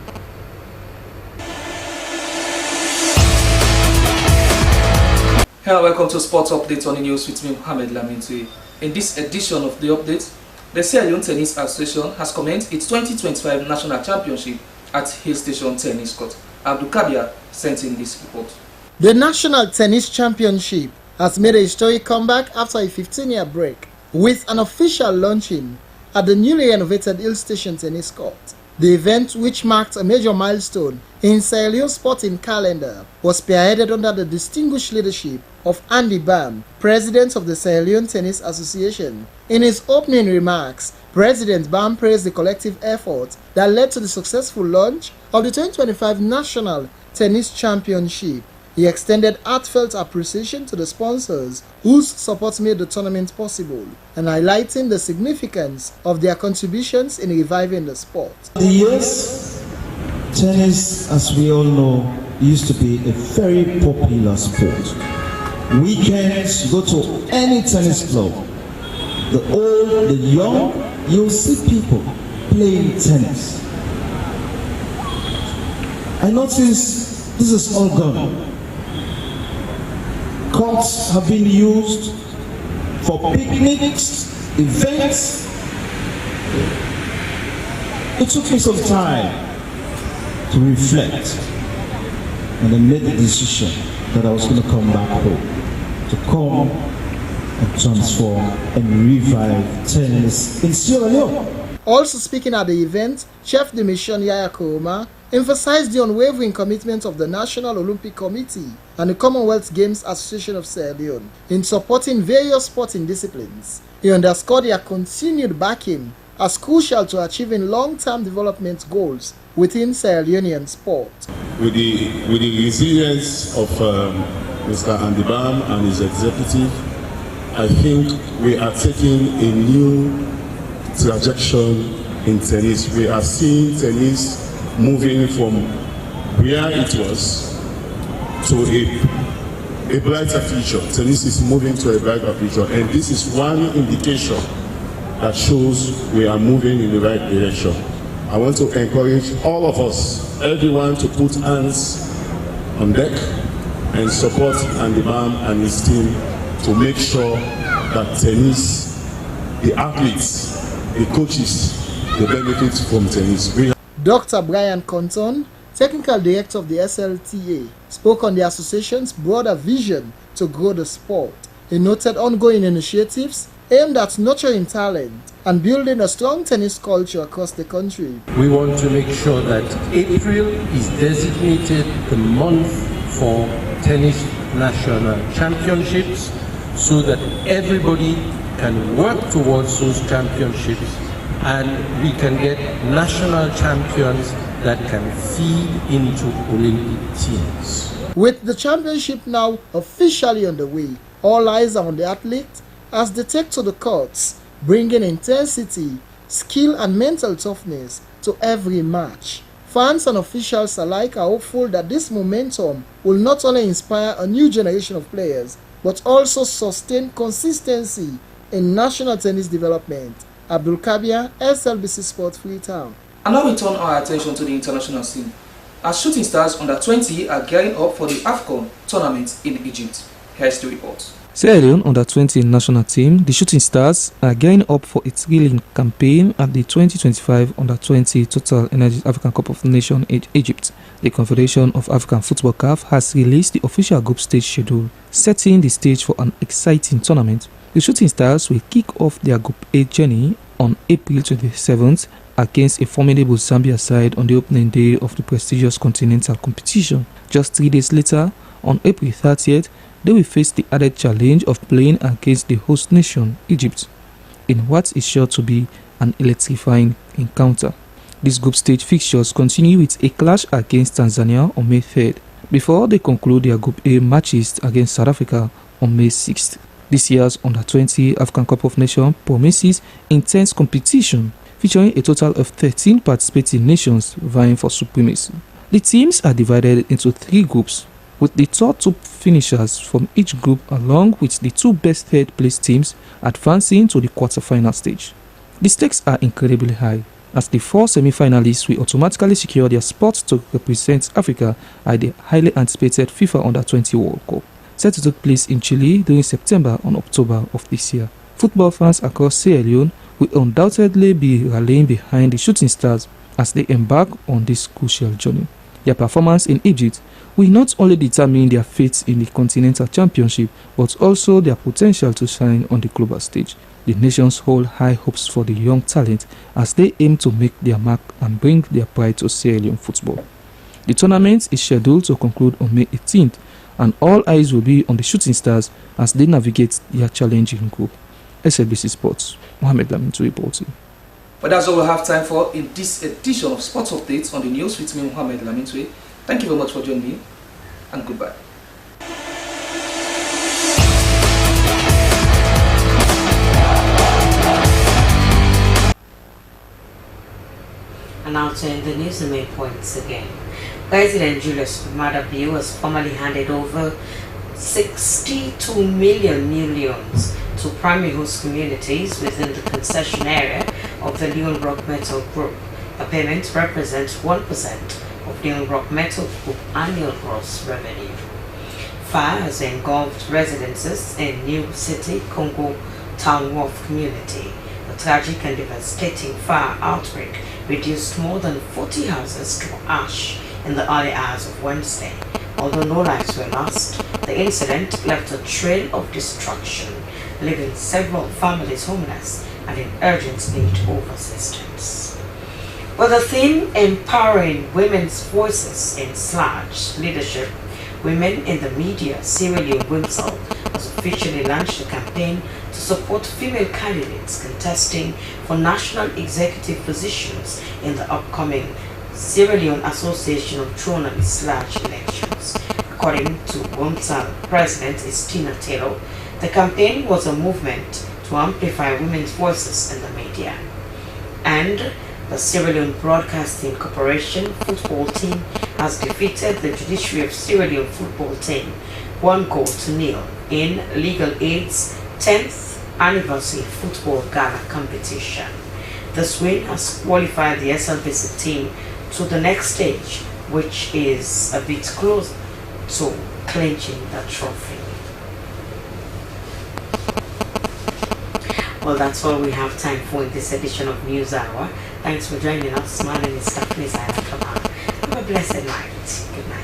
Hello, welcome to Sports Update on the News with me, Mohamed Lamintui. In this edition of the update, the Sierra Leone Tennis Association has commenced its 2025 National Championship at Hill Station Tennis Court. Abdul Kabir sent in this report. The National Tennis Championship has made a historic comeback after a 15-year break, with an official launching at the newly renovated Hill Station Tennis Court. The event, which marked a major milestone in Sierra Leone's sporting calendar, was spearheaded under the distinguished leadership of Andy Bam, President of the Sierra Leone Tennis Association. In his opening remarks, President Bam praised the collective effort that led to the successful launch of the 2025 National Tennis Championship. He extended heartfelt appreciation to the sponsors whose support made the tournament possible, and highlighting the significance of their contributions in reviving the sport. The years, tennis, as we all know, used to be a very popular sport. Weekends, you go to any tennis club, the old, the young, you'll see people playing tennis. I notice this is all gone. Courts have been used for picnics, events. It took me some time to reflect, and I made the decision that I was going to come back home, to come and transform and revive tennis in Sierra Leone. Also speaking at the event, Chef de Mission Yaya Koroma emphasized the unwavering commitment of the National Olympic Committee and the Commonwealth Games Association of Sierra Leone in supporting various sporting disciplines. He underscored their continued backing as crucial to achieving long-term development goals within Sierra Leonean sport. With the resilience of Mr. Andy Bam and his executive, I think we are taking a new trajectory in tennis. We are seeing tennis moving from where it was to a brighter future. Tennis is moving to a brighter future, and this is one indication that shows we are moving in the right direction. I want to encourage all of us, everyone, to put hands on deck and support Andy Bam and his team to make sure that tennis, the athletes, the coaches, they benefit from tennis. Dr. Brian Compton, Technical Director of the SLTA, spoke on the association's broader vision to grow the sport. He noted ongoing initiatives aimed at nurturing talent and building a strong tennis culture across the country. We want to make sure that April is designated the month for tennis national championships, so that everybody can work towards those championships and we can get national champions that can feed into Olympic teams. With the championship now officially underway, all eyes are on the athletes as they take to the courts, bringing intensity, skill and mental toughness to every match. Fans and officials alike are hopeful that this momentum will not only inspire a new generation of players, but also sustain consistency in national tennis development. Abdul Kabir, SLBC Sport, Freetown. And now we turn our attention to the international scene, as Shooting Stars under 20 are gearing up for the AFCON tournament in Egypt. Here's the report. Sierra Leone under 20 national team, the Shooting Stars, are gearing up for its reeling campaign at the 2025 under 20 Total Energies African Cup of Nations in Egypt. The Confederation of African Football CAF has released the official group stage schedule, setting the stage for an exciting tournament. The Shooting Stars will kick off their Group A journey on April 27th against a formidable Zambia side on the opening day of the prestigious continental competition. Just 3 days later, on April 30th, they will face the added challenge of playing against the host nation, Egypt, in what is sure to be an electrifying encounter. These group stage fixtures continue with a clash against Tanzania on May 3rd, before they conclude their Group A matches against South Africa on May 6th. This year's Under-20 African Cup of Nations promises intense competition, featuring a total of 13 participating nations vying for supremacy. The teams are divided into 3 groups, with the top 2 finishers from each group along with the 2 best third-place teams advancing to the quarter-final stage. The stakes are incredibly high, as the 4 semi-finalists will automatically secure their spot to represent Africa at the highly anticipated FIFA Under-20 World Cup, set to take place in Chile during September and October of this year. Football fans across Sierra Leone will undoubtedly be rallying behind the shooting stars as they embark on this crucial journey. Their performance in Egypt will not only determine their fate in the Continental Championship, but also their potential to shine on the global stage. The nations hold high hopes for the young talent as they aim to make their mark and bring their pride to Sierra Leone football. The tournament is scheduled to conclude on May 18th, and all eyes will be on the shooting stars as they navigate their challenging group. Slbc Sports, Mohamed Lamintu reporting. But that's all we have time for in this edition of Sports Updates on the News with me, Mohamed Lamintu. Thank you very much for joining me, and goodbye. And now to end the news, the main points again. President Julius Maada Bio has formally handed over 62 millions to primary host communities within the concession area of the Leone Rock Metal Group. The payment represents 1% of Leone Rock Metal Group annual gross revenue. Fire has engulfed residences in New City, Congo Town Wharf community. The tragic and devastating fire outbreak reduced more than 40 houses to ash in the early hours of Wednesday. Although no lives were lost, the incident left a trail of destruction, leaving several families homeless and in urgent need of assistance. With the theme Empowering Women's Voices in / Leadership, Women in the Media, Sierra Leone Wimsel has officially launched a campaign to support female candidates contesting for national executive positions in the upcoming Sierra Leone Association of Journalists / elections. According to Wimsel President Estina Taylor, the campaign was a movement to amplify women's voices in the media. And the Sierra Leone Broadcasting Corporation football team has defeated the Judiciary of Sierra Leone football team 1-0 in Legal Aid's 10th anniversary football gala competition. This win has qualified the Slbc team to the next stage, which is a bit closer to clinching the trophy. Well, that's all we have time for in this edition of News Hour. Thanks for joining us. My name is Stephanie Zaira Kamal. Have a blessed night. Good night.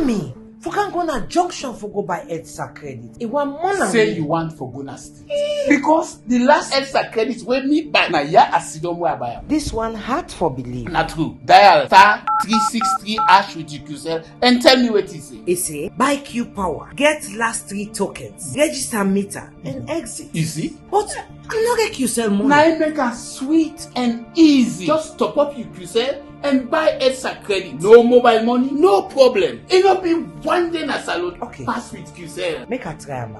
Me, for can't go na junction for go buy EDSA credit. It want money. Say you want for go na street. Because the last EDSA credit wey me buy na ya asidom wey I buy am. This one hard for believe. Na true. Dial *363# with UQCell and tell me what he say. He say buy Q Power, get last 3 tokens, register meter and exit. Easy. But I no get QCell money. Na it make am sweet and easy. Just top up UQCell and buy EDSA credit. No mobile money, no problem. It no be one day na salon. Okay. Pass with QCell. Make a try am.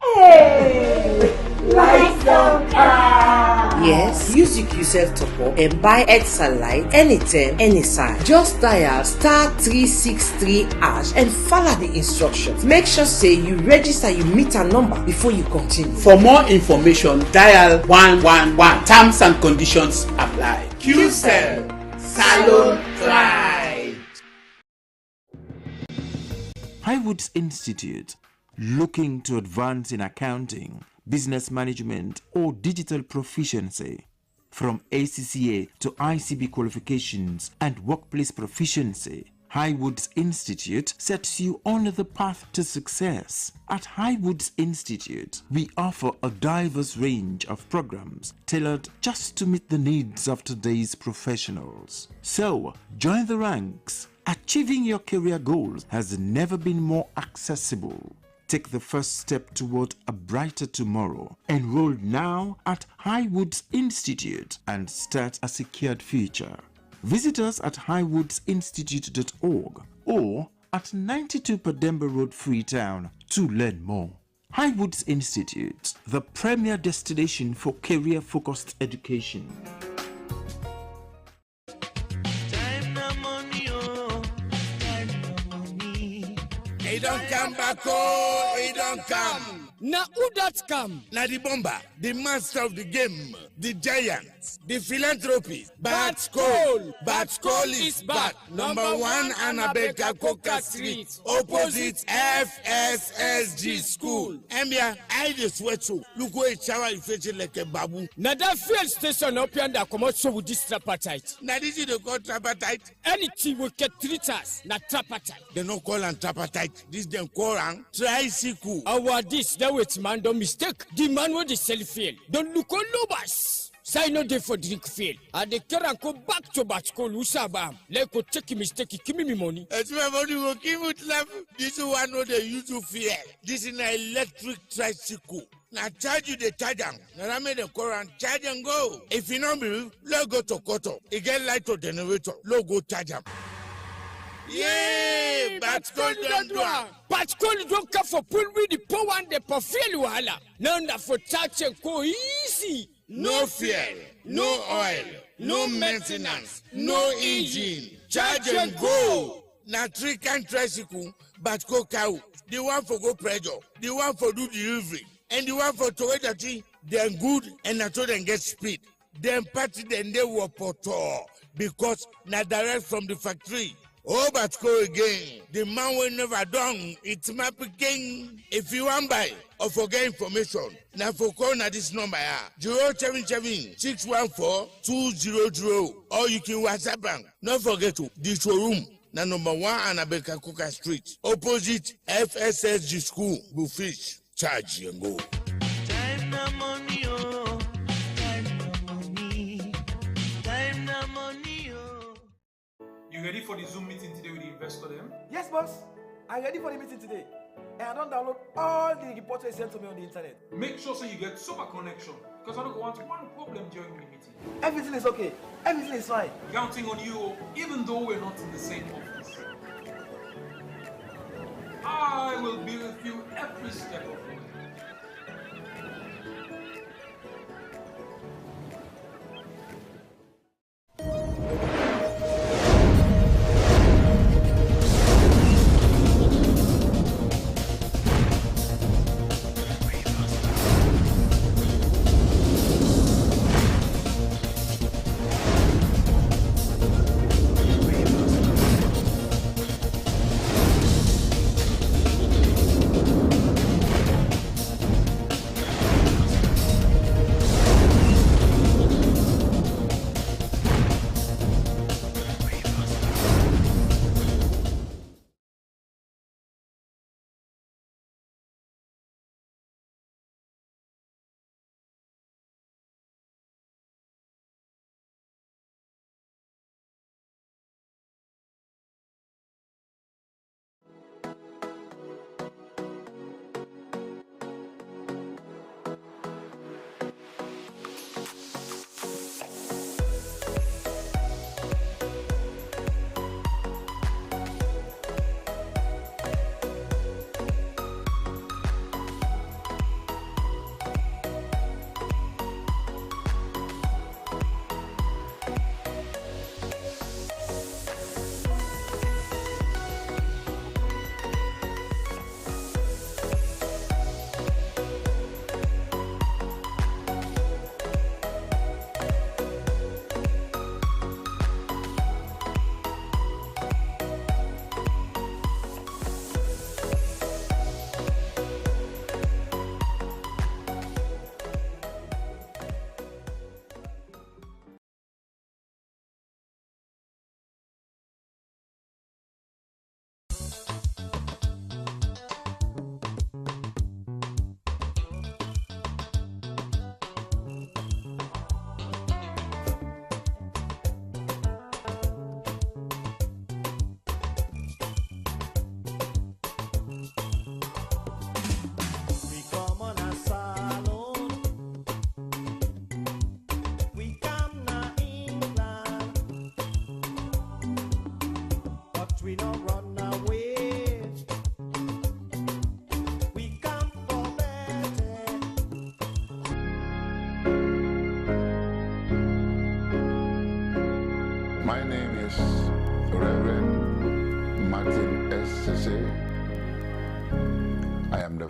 Hey! Lights don't come! Yes, use UQCell top up and buy EDSA Lite anytime, anytime. Just dial *363# and follow the instructions. Make sure say you register your meter number before you continue. For more information, dial 111. Terms and conditions apply. QCell, Salon Pride. Highwoods Institute, looking to advance in accounting, business management, or digital proficiency. From ACCA to ICB qualifications and workplace proficiency, Highwoods Institute sets you on the path to success. At Highwoods Institute, we offer a diverse range of programs tailored just to meet the needs of today's professionals. So, join the ranks. Achieving your career goals has never been more accessible. Take the first step toward a brighter tomorrow. Enroll now at Highwoods Institute and start a secured future. Visit us at highwoodsinstitute.org or at 92 Pademba Road, Freetown to learn more. Highwoods Institute, the premier destination for career-focused education. He don't come back, oh, he don't come. Now who that come? Now the bomber, the master of the game, the giant, the philanthropist, Bat Cole. Bat Cole is back. Number 1 Anabeka Coca Street, opposite FSSG School. Embia, I just swear to look where it's shower infection like a babu. Now that fuel station up here that come out so with this tripartite. Now this is the called tripartite. Anything will get treaters, not tripartite. They don't call them tripartite. This them call them tricycle. Our this, that way man don't mistake. The man with the sell fuel. Don't look on lobas. Say no day for drink fuel. And the current go back to Batsko Lusabam. Let go take a mistake, give me money. It's my money will give it love. This is one of the use of fuel. This is an electric tricycle. Now charge you the charger. Now I made the current charge and go. If you don't believe, let's go to Koto. It get light to generator. Let's go charge them. Yeah, Batsko don't do it. Batsko don't come for pull with the power and the fuel wala. None that for charge and go easy. No fuel, no oil, no maintenance, no engine. Charge and go. Now 3 kind tricycle, Batsko cow. The one for go pressure, the one for do delivery, and the one for Toyota T. They're good and not so they get speed. Then party then they were poto because not direct from the factory. Oh, but go again. The man will never done. It's my picking. If you want buy or forget information, now for call na this number 077-614-200 or you can WhatsApp bank. Don't forget to the showroom. Now number 1 Anabeka Coca Street, opposite FSSG School, Bufish. Charge and go. Time na money, oh. Time na money. Time na money, oh. You ready for the Zoom meeting today with the investor them? Yes, boss. I'm ready for the meeting today. And I don't download all the reports they sent to me on the internet. Make sure so you get super connection because I don't want one problem during the meeting. Everything is okay. Everything is fine. Counting on you, even though we're not in the same office. I will be with you every step of the way.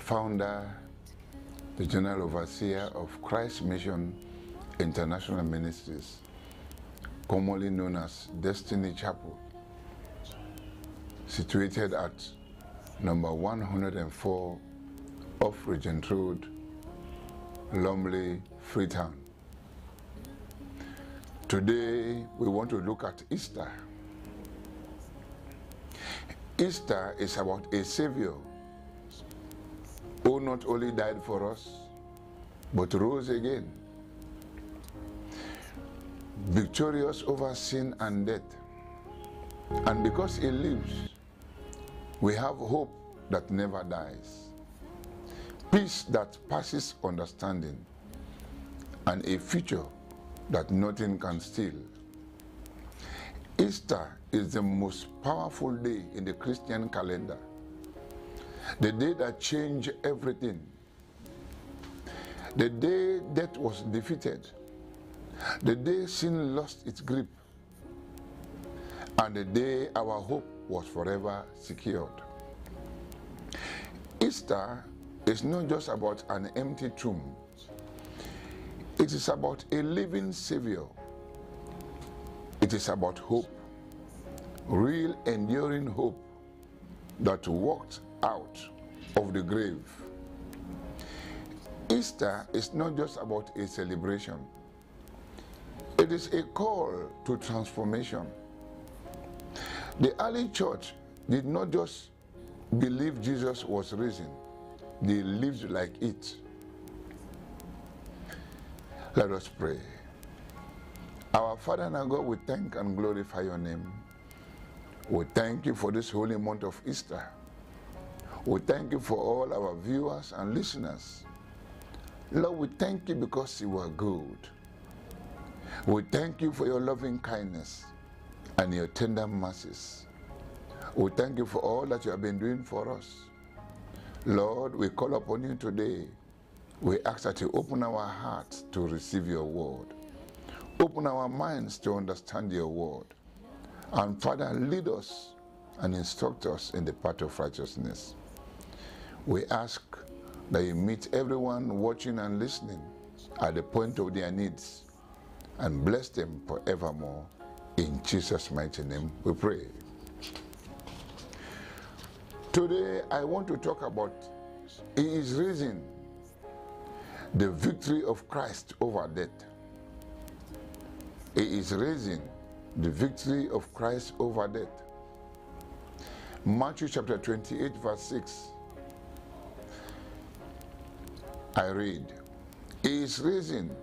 founder, the General Overseer of Christ Mission International Ministries, commonly known as Destiny Chapel, situated at number 104 off Regent Road, Lumley, Freetown. Today we want to look at Easter. Easter is about a Savior who not only died for us, but rose again, victorious over sin and death. And because He lives, we have hope that never dies, peace that passes understanding, and a future that nothing can steal. Easter is the most powerful day in the Christian calendar, the day that changed everything, the day death was defeated, the day sin lost its grip, and the day our hope was forever secured. Easter is not just about an empty tomb. It is about a living Savior. It is about hope, real enduring hope that walked out of the grave. Easter is not just about a celebration. It is a call to transformation. The early church did not just believe Jesus was risen, they lived like it. Let us pray. Our Father and our God, we thank and glorify your name. We thank you for this holy month of Easter. We thank you for all our viewers and listeners. Lord, we thank you because you are good. We thank you for your loving kindness and your tender mercies. We thank you for all that you have been doing for us. Lord, we call upon you today. We ask that you open our hearts to receive your word. Open our minds to understand your word. And Father, lead us and instruct us in the path of righteousness. We ask that you meet everyone watching and listening at the point of their needs and bless them forevermore. In Jesus' mighty name we pray. Today I want to talk about He is risen, the victory of Christ over death. He is risen, the victory of Christ over death. Matthew chapter 28 verse 6. I read, He is risen.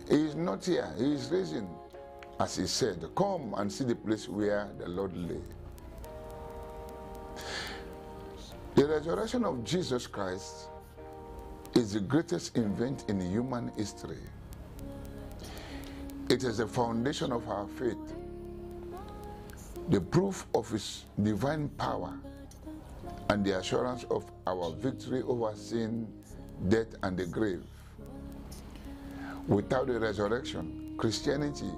He is not here. He is risen. As He said, come and see the place where the Lord lay. The resurrection of Jesus Christ is the greatest event in human history. It is the foundation of our faith, the proof of His divine power, and the assurance of our victory over sin, death, and the grave. Without the resurrection, Christianity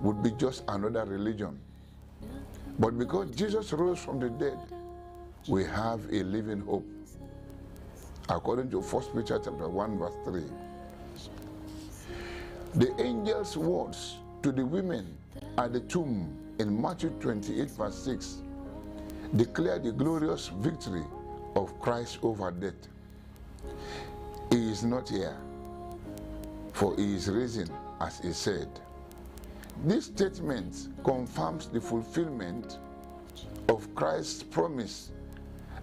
would be just another religion. But because Jesus rose from the dead, we have a living hope. According to 1 Peter chapter 1 verse 3. The angel's words to the women at the tomb in Matthew 28 verse 6 declare the glorious victory of Christ over death. He is not here, for He is risen, as He said. This statement confirms the fulfillment of Christ's promise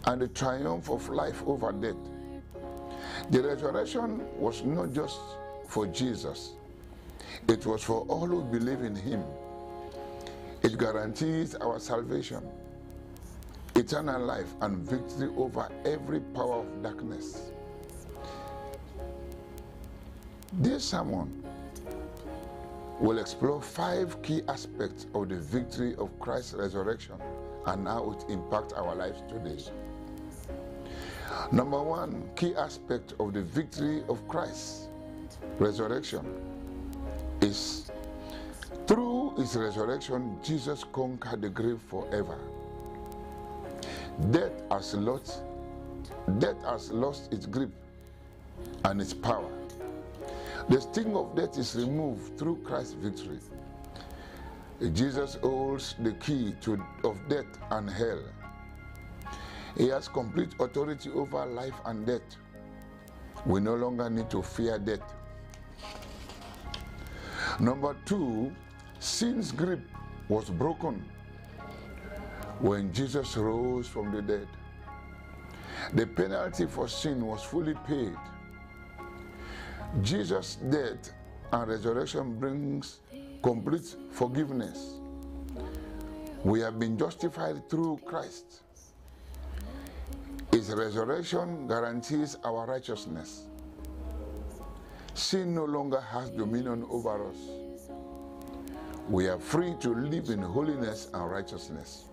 and the triumph of life over death. The resurrection was not just for Jesus, it was for all who believe in Him. It guarantees our salvation, eternal life, and victory over every power of darkness. This sermon will explore 5 key aspects of the victory of Christ's resurrection and how it impacts our lives today. Number 1, key aspect of the victory of Christ's resurrection is through His resurrection, Jesus conquered the grave forever. Death has lost Death has lost its grip and its power. The sting of death is removed through Christ's victory. Jesus holds the key of death and hell. He has complete authority over life and death. We no longer need to fear death. Number 2, sin's grip was broken when Jesus rose from the dead. The penalty for sin was fully paid. Jesus' death and resurrection brings complete forgiveness. We have been justified through Christ. His resurrection guarantees our righteousness. Sin no longer has dominion over us. We are free to live in holiness and righteousness.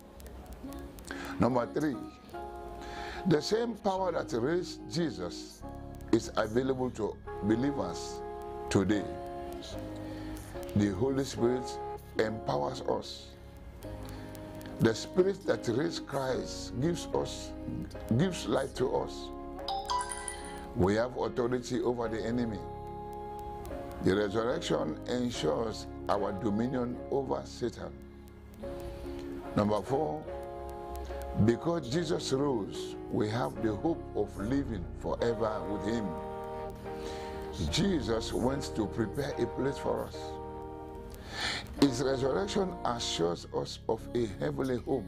Number 3, the same power that raised Jesus is available to believers today. The Holy Spirit empowers us. The Spirit that raised Christ gives life to us. We have authority over the enemy. The resurrection ensures our dominion over Satan. Number 4, because Jesus rose, we have the hope of living forever with him. Jesus went to prepare a place for us. His resurrection assures us of a heavenly home.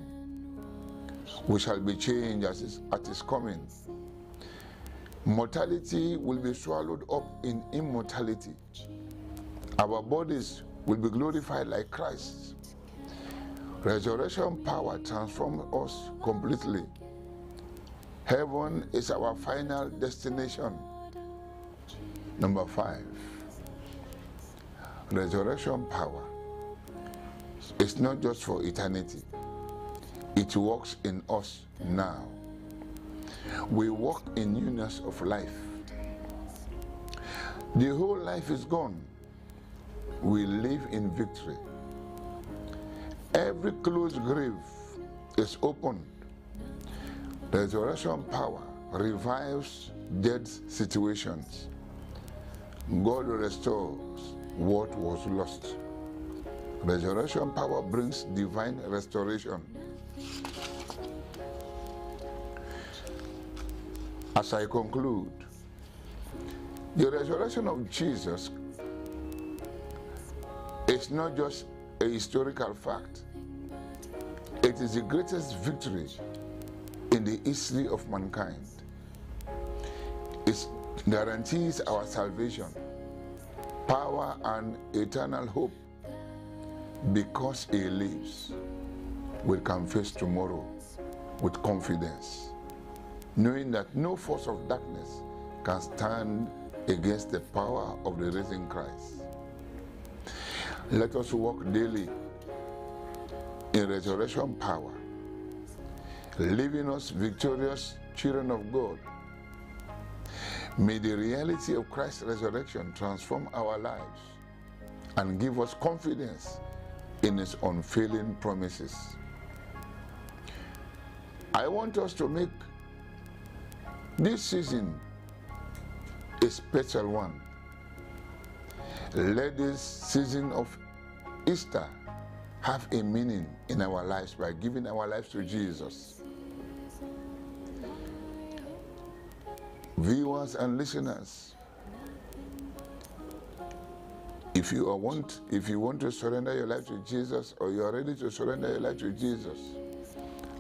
We shall be changed at his coming. Mortality will be swallowed up in immortality. Our bodies will be glorified like Christ. Resurrection power transforms us completely. Heaven is our final destination. Number 5, resurrection power is not just for eternity. It works in us now. We walk in newness of life. The whole life is gone. We live in victory. Every closed grave is opened. Resurrection power revives dead situations. God restores what was lost. Resurrection power brings divine restoration. As I conclude, the resurrection of Jesus is not just a historical fact. It is the greatest victory in the history of mankind. It guarantees our salvation, power, and eternal hope. Because he lives, we can face tomorrow with confidence, knowing that no force of darkness can stand against the power of the risen Christ. Let us walk daily in resurrection power, leaving us victorious children of God. May the reality of Christ's resurrection transform our lives and give us confidence in his unfailing promises. I want us to make this season a special one. Let this season of Easter have a meaning in our lives by giving our lives to Jesus. Viewers and listeners, if you want to surrender your life to Jesus, or you are ready to surrender your life to Jesus,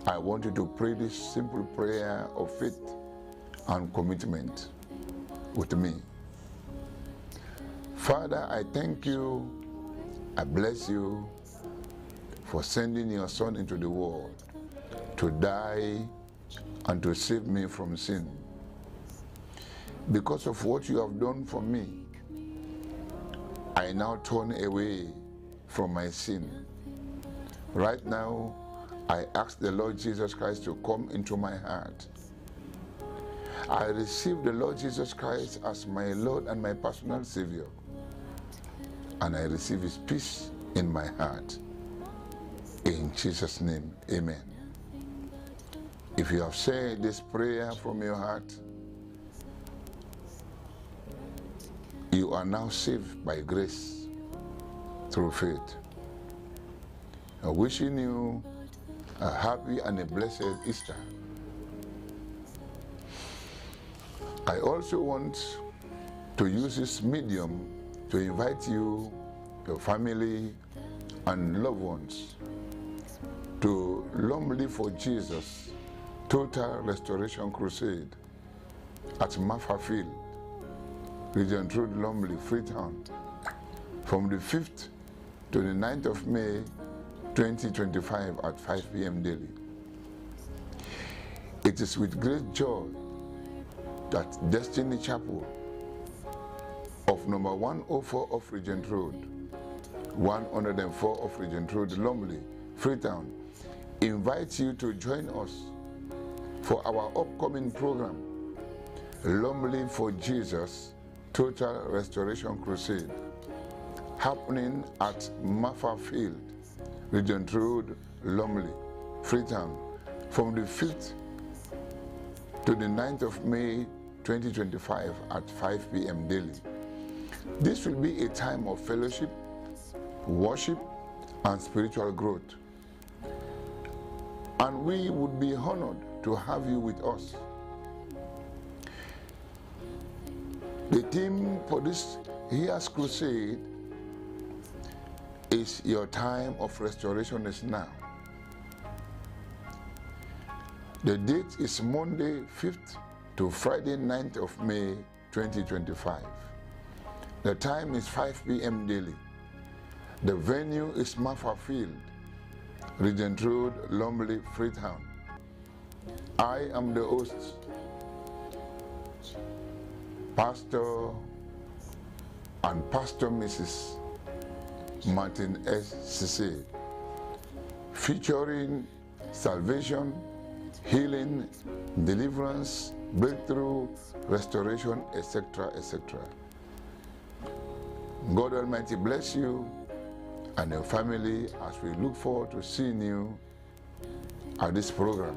I want you to pray this simple prayer of faith and commitment with me. Father, I thank you, I bless you for sending your Son into the world to die and to save me from sin. Because of what you have done for me, I now turn away from my sin. Right now, I ask the Lord Jesus Christ to come into my heart. I receive the Lord Jesus Christ as my Lord and my personal Savior, and I receive his peace in my heart. In Jesus' name, amen. If you have said this prayer from your heart, you are now saved by grace through faith. I'm wishing you a happy and a blessed Easter. I also want to use this medium to invite you, your family, and loved ones to Lonely for Jesus Total Restoration Crusade at Maffa Field, Regent Road, Lonely, Freetown, from the 5th to the 9th of May 2025 at 5 p.m. daily. It is with great joy that Destiny Chapel of number 104 off Regent Road, 104 off Regent Road, Lonely, Freetown, invites you to join us for our upcoming program, Lonely for Jesus Total Restoration Crusade, happening at Maffa Field, Regent Road, Lonely, Freetown, from the 5th to the 9th of May 2025 at 5 p.m. daily. This will be a time of fellowship, worship, and spiritual growth. And we would be honored to have you with us. The theme for this year's crusade is Your Time of Restoration is Now. The date is Monday 5th to Friday 9th of May 2025. The time is 5 p.m. daily. The venue is Maffa Field, Regent Road, Lonely, Freetown. I am the host, Pastor and Pastor Mrs. Martin S. Sise, featuring salvation, healing, deliverance, breakthrough, restoration, etc., etc. God Almighty bless you and your family as we look forward to seeing you at this program.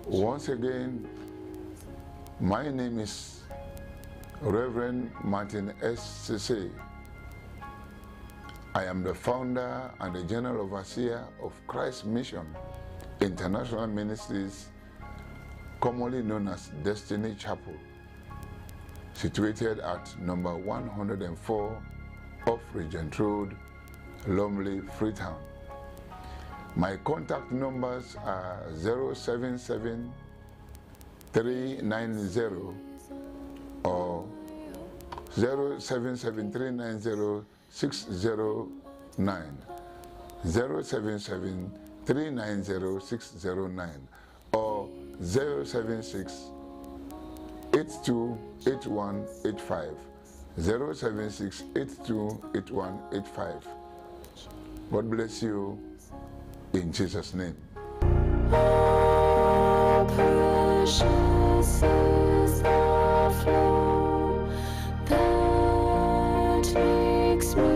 Once again, my name is Reverend Martin S. Sise. I am the founder and the general overseer of Christ Mission International Ministries, commonly known as Destiny Chapel, situated at number 104 off Regent Road, Lonely, Freetown. My contact numbers are 077 390 or 077 390 609, 077 390 609 or 076 828185, 076 828185. God bless you in Jesus' name. Precious is the flow that makes me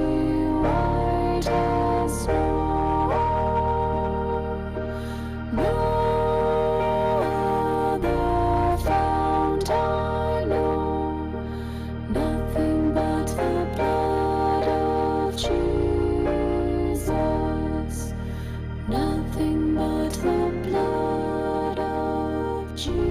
white as snow. No other fount I know, nothing but the blood of Jesus, nothing but the blood of Jesus.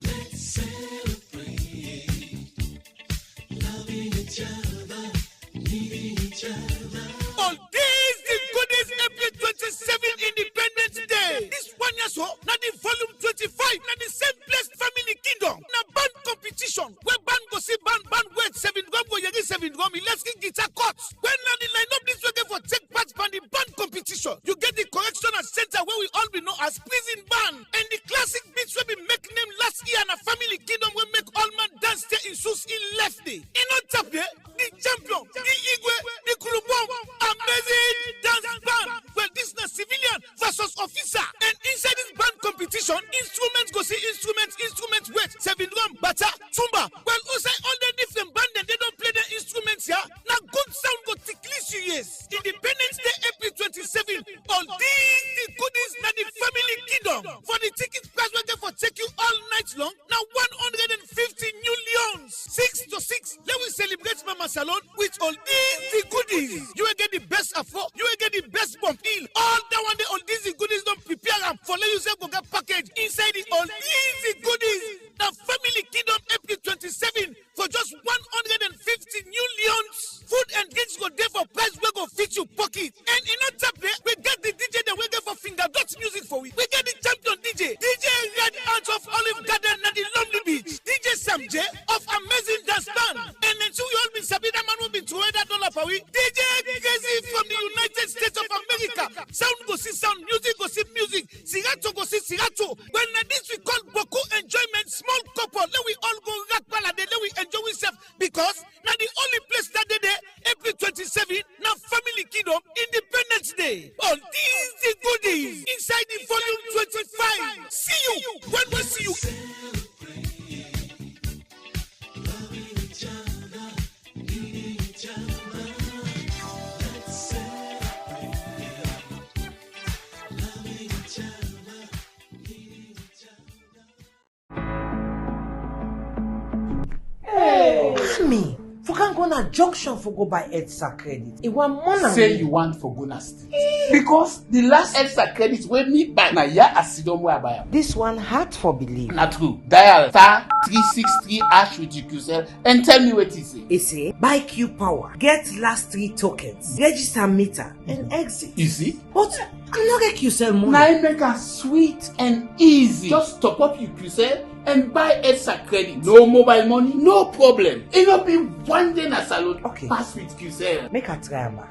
Let's celebrate loving each other, needing each other. On this, the goodness April 27th Independence Day. This 1 year so, now the volume 25, now the same place family kingdom. Now band competition, where band go see band wait 7 drum go yegi 7 drum, let's get guitar cuts. When now the line up this way for take part band the band competition, you get the correctional center where we all be known as prison band and the classic top there, the champion, the Igwe, the Kulubom, amazing dance band. Well, this is civilian versus officer. And inside this band competition, instruments go see instruments wait. Seven drum, bata, tumba. Well, also all the different band and they don't play the instruments here. Now good sound go ticklish you, yes. Independence Day, April 27. All these the goodies na the family kingdom. For the ticket price we get for take you all night long. Now 150 new leons. 6 to 6. Let we celebrate Mama Salon with all these the goodies. You will get the best afford. You will get the best bump deal. All that one day all these the goodies don't prepare them for let you say go get package inside the all these the goodies. Now family kingdom April 27 for just 150 new leons. Food and drinks go there for price we go fit you pocket. And in that tap there, we get the DJ that we get for finger dots music for we. We get the champion DJ Red Art of Olive Garden and the Lonely Beach. DJ Sam J of Amazing Dance Band. And then two you all been Sabina man will be $200 for we. DJ Crazy from the United States of America. Sound go see sound, music go see music. Sirato go see Sirato. When this we call Boku enjoyment, small couple. Let we all go rock ballad. Let we enjoy ourselves because now the only place that day April 27, now Family Kingdom, Independence Day. All these the goodies inside the volume 25. See you when we see you. Me, for can go na junction for go buy EDSA credit. It want money. Say you want for go na street. Because the last EDSA credit wey me buy na ya asidom wey I buy am. This one hard for believe. Na true. Dial *363# with QCell and tell me what it say. It say buy Q Power, get last 3 tokens, register meter and exit. You see? But I no get QCell money. Na it make am sweet and easy. Just top up your QCell and buy EDSA credit. No mobile money, no problem. It no be one day na salon. Okay. Pass with QCell. Make a try, man.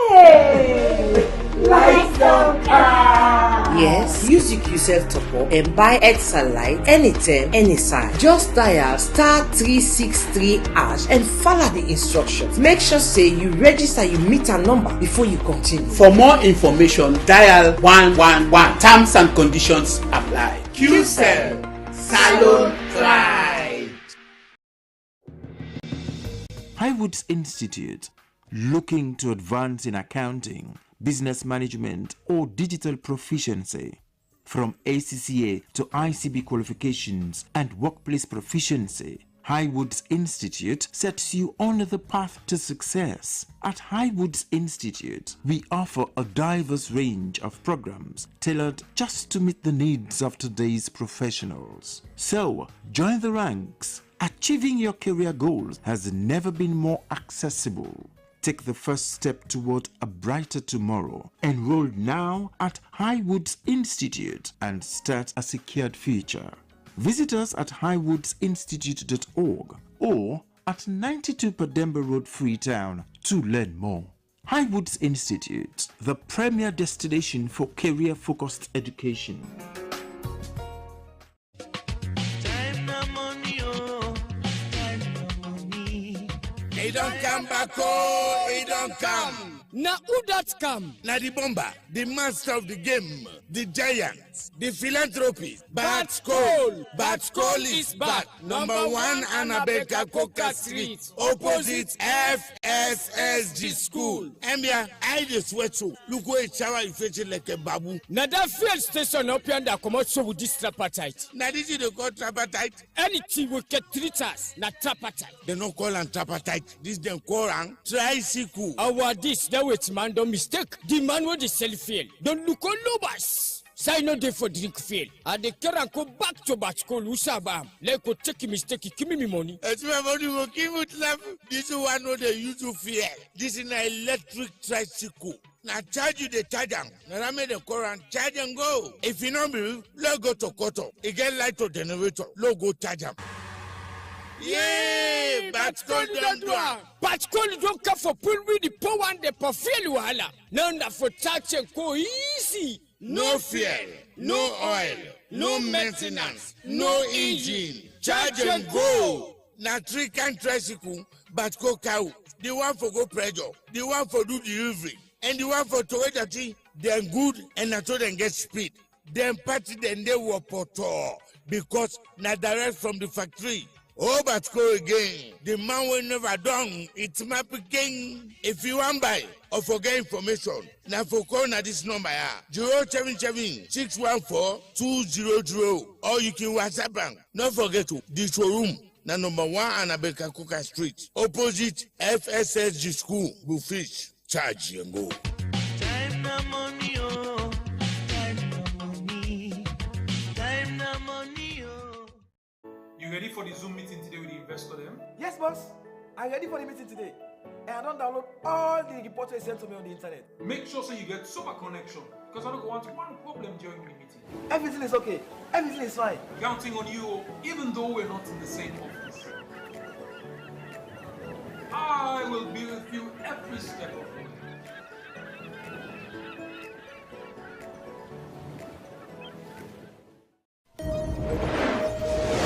Hey! Lights don't come! Yes, use your QCell top up and buy EDSA Light anytime, any size. Just dial *363# and follow the instructions. Make sure say you register your meter number before you continue. For more information, dial 111. Terms and conditions apply. QCell, Salon Pride. Highwoods Institute, looking to advance in accounting, business management, or digital proficiency. From ACCA to ICB qualifications and workplace proficiency, Highwoods Institute sets you on the path to success. At Highwoods Institute, we offer a diverse range of programs tailored just to meet the needs of today's professionals. So, join the ranks. Achieving your career goals has never been more accessible. Take the first step toward a brighter tomorrow. Enroll now at Highwoods Institute and start a secured future. Visit us at highwoodsinstitute.org or at 92 Pademba Road, Freetown to learn more. Highwoods Institute, the premier destination for career-focused education. He don't come back, oh, he don't come. Na who that come? Na the bomber, the master of the game, the giant, the philanthropist, Bat Cole. Bat Cole is back. Number 1 Anabeka Coca Street, opposite FSSG School. Embia, I just swear to look where a shower is fetching like a babu. Na that fuel station up here that come out so with this tripartite. Na this is the call tripartite. Anything we get treaters, na tripartite. They no call and tripartite. This them call and tricycle. Our this, that wait man don't mistake. The man with the sell fuel. Don't look all lobas. Say no day for drink fuel. And the current go back to Batchko Lusabam. Let go take a mistake, give me money. It's my money will give it love. This is one of the usual fuel. This is an electric tricycle. Now charge you the charge them. Now I made the current charge and go. If you don't believe, let's go to Koto. It get light to generator. Let's go charge them. Yeah, Batchko don't do it. Batchko don't come for pull with the power and the perfil wala. None that for touch and go easy. No fuel, no oil, no maintenance, no engine. Charge and go. na 3 kind tricycle but go cow. The one for go pressure, the one for do delivery, and the one for Toyota. Then good and na to them get speed. Then party then they were poto because na direct from the factory. Oh, but go again. The man will never done. It's my again. If you want buy or forget information, now for call na this number 077-614-200, or you can WhatsApp them. Don't forget to the showroom. Na number 1 Anabeka Kuka Street, opposite FSSG School, Bufish. Charge and go. Time na money, oh. Time na money. Time na money, oh. You ready for the Zoom meeting today with the investor them? Yes, boss. I'm ready for the meeting today. And I don't download all the reports they sent to me on the internet. Make sure so you get super connection, because I don't want one problem during the meeting. Everything is okay. Everything is fine. Counting on you, even though we're not in the same office. I will be with you every step of the way.